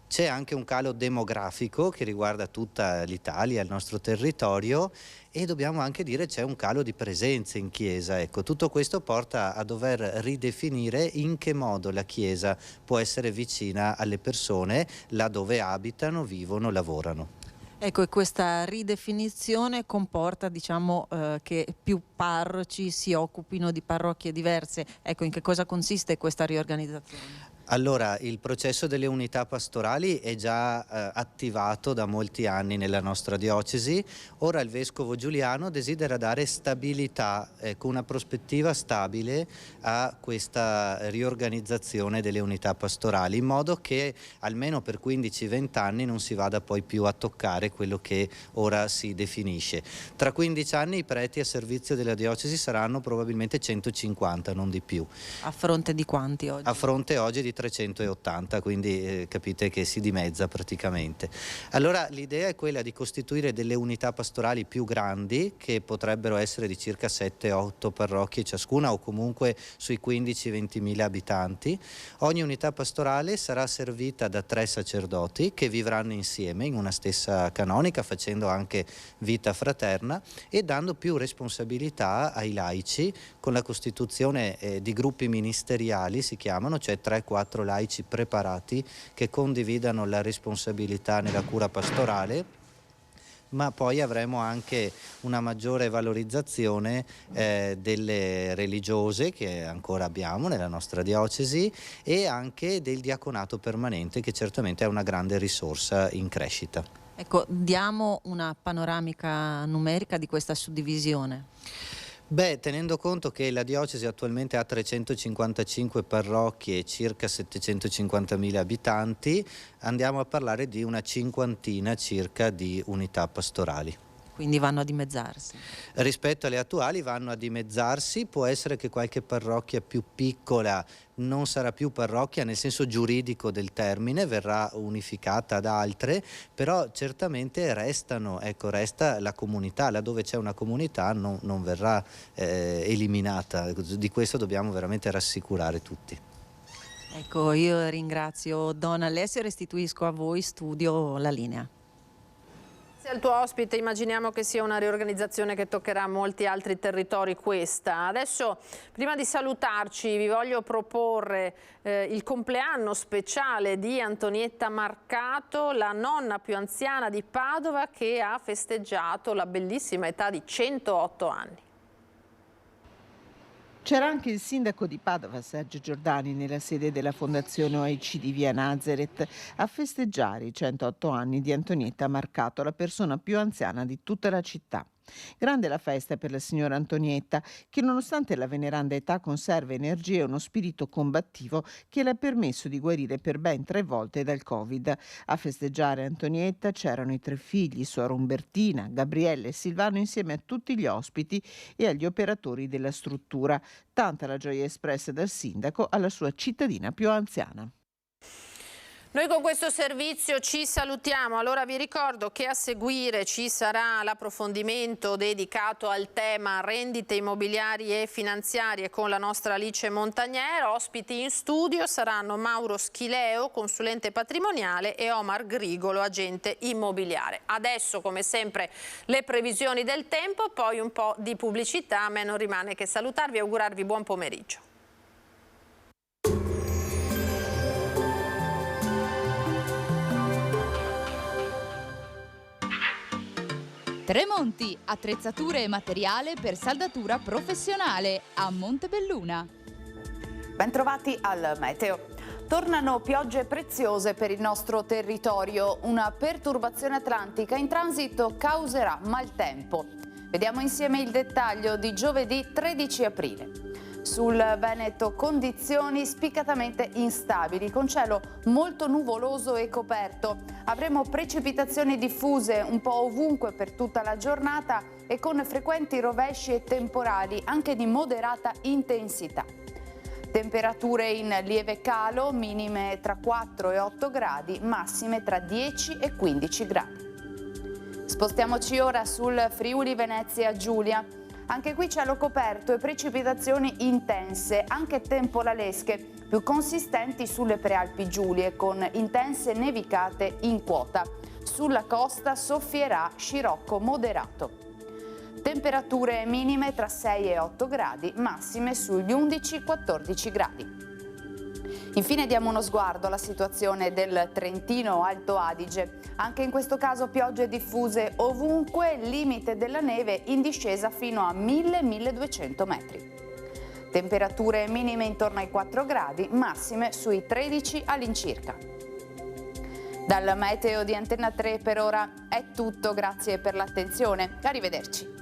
C'è anche un calo demografico che riguarda tutta l'Italia, il nostro territorio, e dobbiamo anche dire c'è un calo di presenze in chiesa. Ecco, tutto questo porta a dover ridefinire in che modo la chiesa può essere vicina alle persone là dove abitano, vivono, lavorano. Ecco, e questa ridefinizione comporta, diciamo, che più parroci si occupino di parrocchie diverse. Ecco, in che cosa consiste questa riorganizzazione? Allora, il processo delle unità pastorali è già attivato da molti anni nella nostra diocesi. Ora il Vescovo Giuliano desidera dare stabilità, con una prospettiva stabile a questa riorganizzazione delle unità pastorali, in modo che almeno per 15-20 anni non si vada poi più a toccare quello che ora si definisce. Tra 15 anni i preti a servizio della diocesi saranno probabilmente 150, non di più. A fronte di quanti oggi? A fronte oggi di 380, quindi capite che si dimezza praticamente. Allora l'idea è quella di costituire delle unità pastorali più grandi, che potrebbero essere di circa 7-8 parrocchie ciascuna, o comunque sui 15-20 mila abitanti. Ogni unità pastorale sarà servita da 3 sacerdoti che vivranno insieme in una stessa canonica, facendo anche vita fraterna e dando più responsabilità ai laici, con la costituzione di gruppi ministeriali, si chiamano, cioè 3-4 laici preparati che condividano la responsabilità nella cura pastorale, ma poi avremo anche una maggiore valorizzazione delle religiose, che ancora abbiamo nella nostra diocesi, e anche del diaconato permanente, che certamente è una grande risorsa in crescita. Ecco, diamo una panoramica numerica di questa suddivisione. Beh, tenendo conto che la diocesi attualmente ha 355 parrocchie e circa 750.000 abitanti, andiamo a parlare di una cinquantina circa di unità pastorali. Quindi vanno a dimezzarsi. Rispetto alle attuali vanno a dimezzarsi, può essere che qualche parrocchia più piccola non sarà più parrocchia nel senso giuridico del termine, verrà unificata da altre, però certamente resta la comunità, laddove c'è una comunità non verrà eliminata. Di questo dobbiamo veramente rassicurare tutti. Ecco, io ringrazio Don Alessio e restituisco a voi studio la linea. Grazie al tuo ospite, immaginiamo che sia una riorganizzazione che toccherà molti altri territori questa. Adesso, prima di salutarci, vi voglio proporre il compleanno speciale di Antonietta Marcato, la nonna più anziana di Padova che ha festeggiato la bellissima età di 108 anni. C'era anche il sindaco di Padova, Sergio Giordani, nella sede della Fondazione OIC di via Nazareth a festeggiare i 108 anni di Antonietta Marcato, la persona più anziana di tutta la città. Grande la festa per la signora Antonietta, che nonostante la veneranda età conserva energia e uno spirito combattivo che le ha permesso di guarire per ben 3 volte dal Covid. A festeggiare Antonietta c'erano i 3 figli, suora Umbertina, Gabriella e Silvano, insieme a tutti gli ospiti e agli operatori della struttura. Tanta la gioia espressa dal sindaco alla sua cittadina più anziana. Noi con questo servizio ci salutiamo, allora vi ricordo che a seguire ci sarà l'approfondimento dedicato al tema rendite immobiliari e finanziarie con la nostra Alice Montagnier. Ospiti in studio saranno Mauro Schileo, consulente patrimoniale, e Omar Grigolo, agente immobiliare. Adesso come sempre le previsioni del tempo, poi un po' di pubblicità. A me non rimane che salutarvi e augurarvi buon pomeriggio. Tremonti, attrezzature e materiale per saldatura professionale a Montebelluna. Bentrovati al meteo. Tornano piogge preziose per il nostro territorio. Una perturbazione atlantica in transito causerà maltempo. Vediamo insieme il dettaglio di giovedì 13 aprile. Sul Veneto condizioni spiccatamente instabili, con cielo molto nuvoloso e coperto. Avremo precipitazioni diffuse un po' ovunque per tutta la giornata e con frequenti rovesci e temporali anche di moderata intensità. Temperature in lieve calo, minime tra 4 e 8 gradi, massime tra 10 e 15 gradi. Spostiamoci ora sul Friuli Venezia Giulia. Anche qui cielo coperto e precipitazioni intense, anche temporalesche, più consistenti sulle prealpi Giulie, con intense nevicate in quota. Sulla costa soffierà scirocco moderato. Temperature minime tra 6 e 8 gradi, massime sugli 11-14 gradi. Infine diamo uno sguardo alla situazione del Trentino Alto Adige. Anche in questo caso piogge diffuse ovunque, limite della neve in discesa fino a 1000-1200 metri. Temperature minime intorno ai 4 gradi, massime sui 13 all'incirca. Dal meteo di Antenna 3 per ora è tutto, grazie per l'attenzione, arrivederci.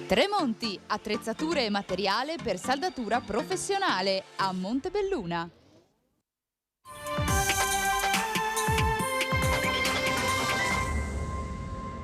Tremonti, attrezzature e materiale per saldatura professionale a Montebelluna.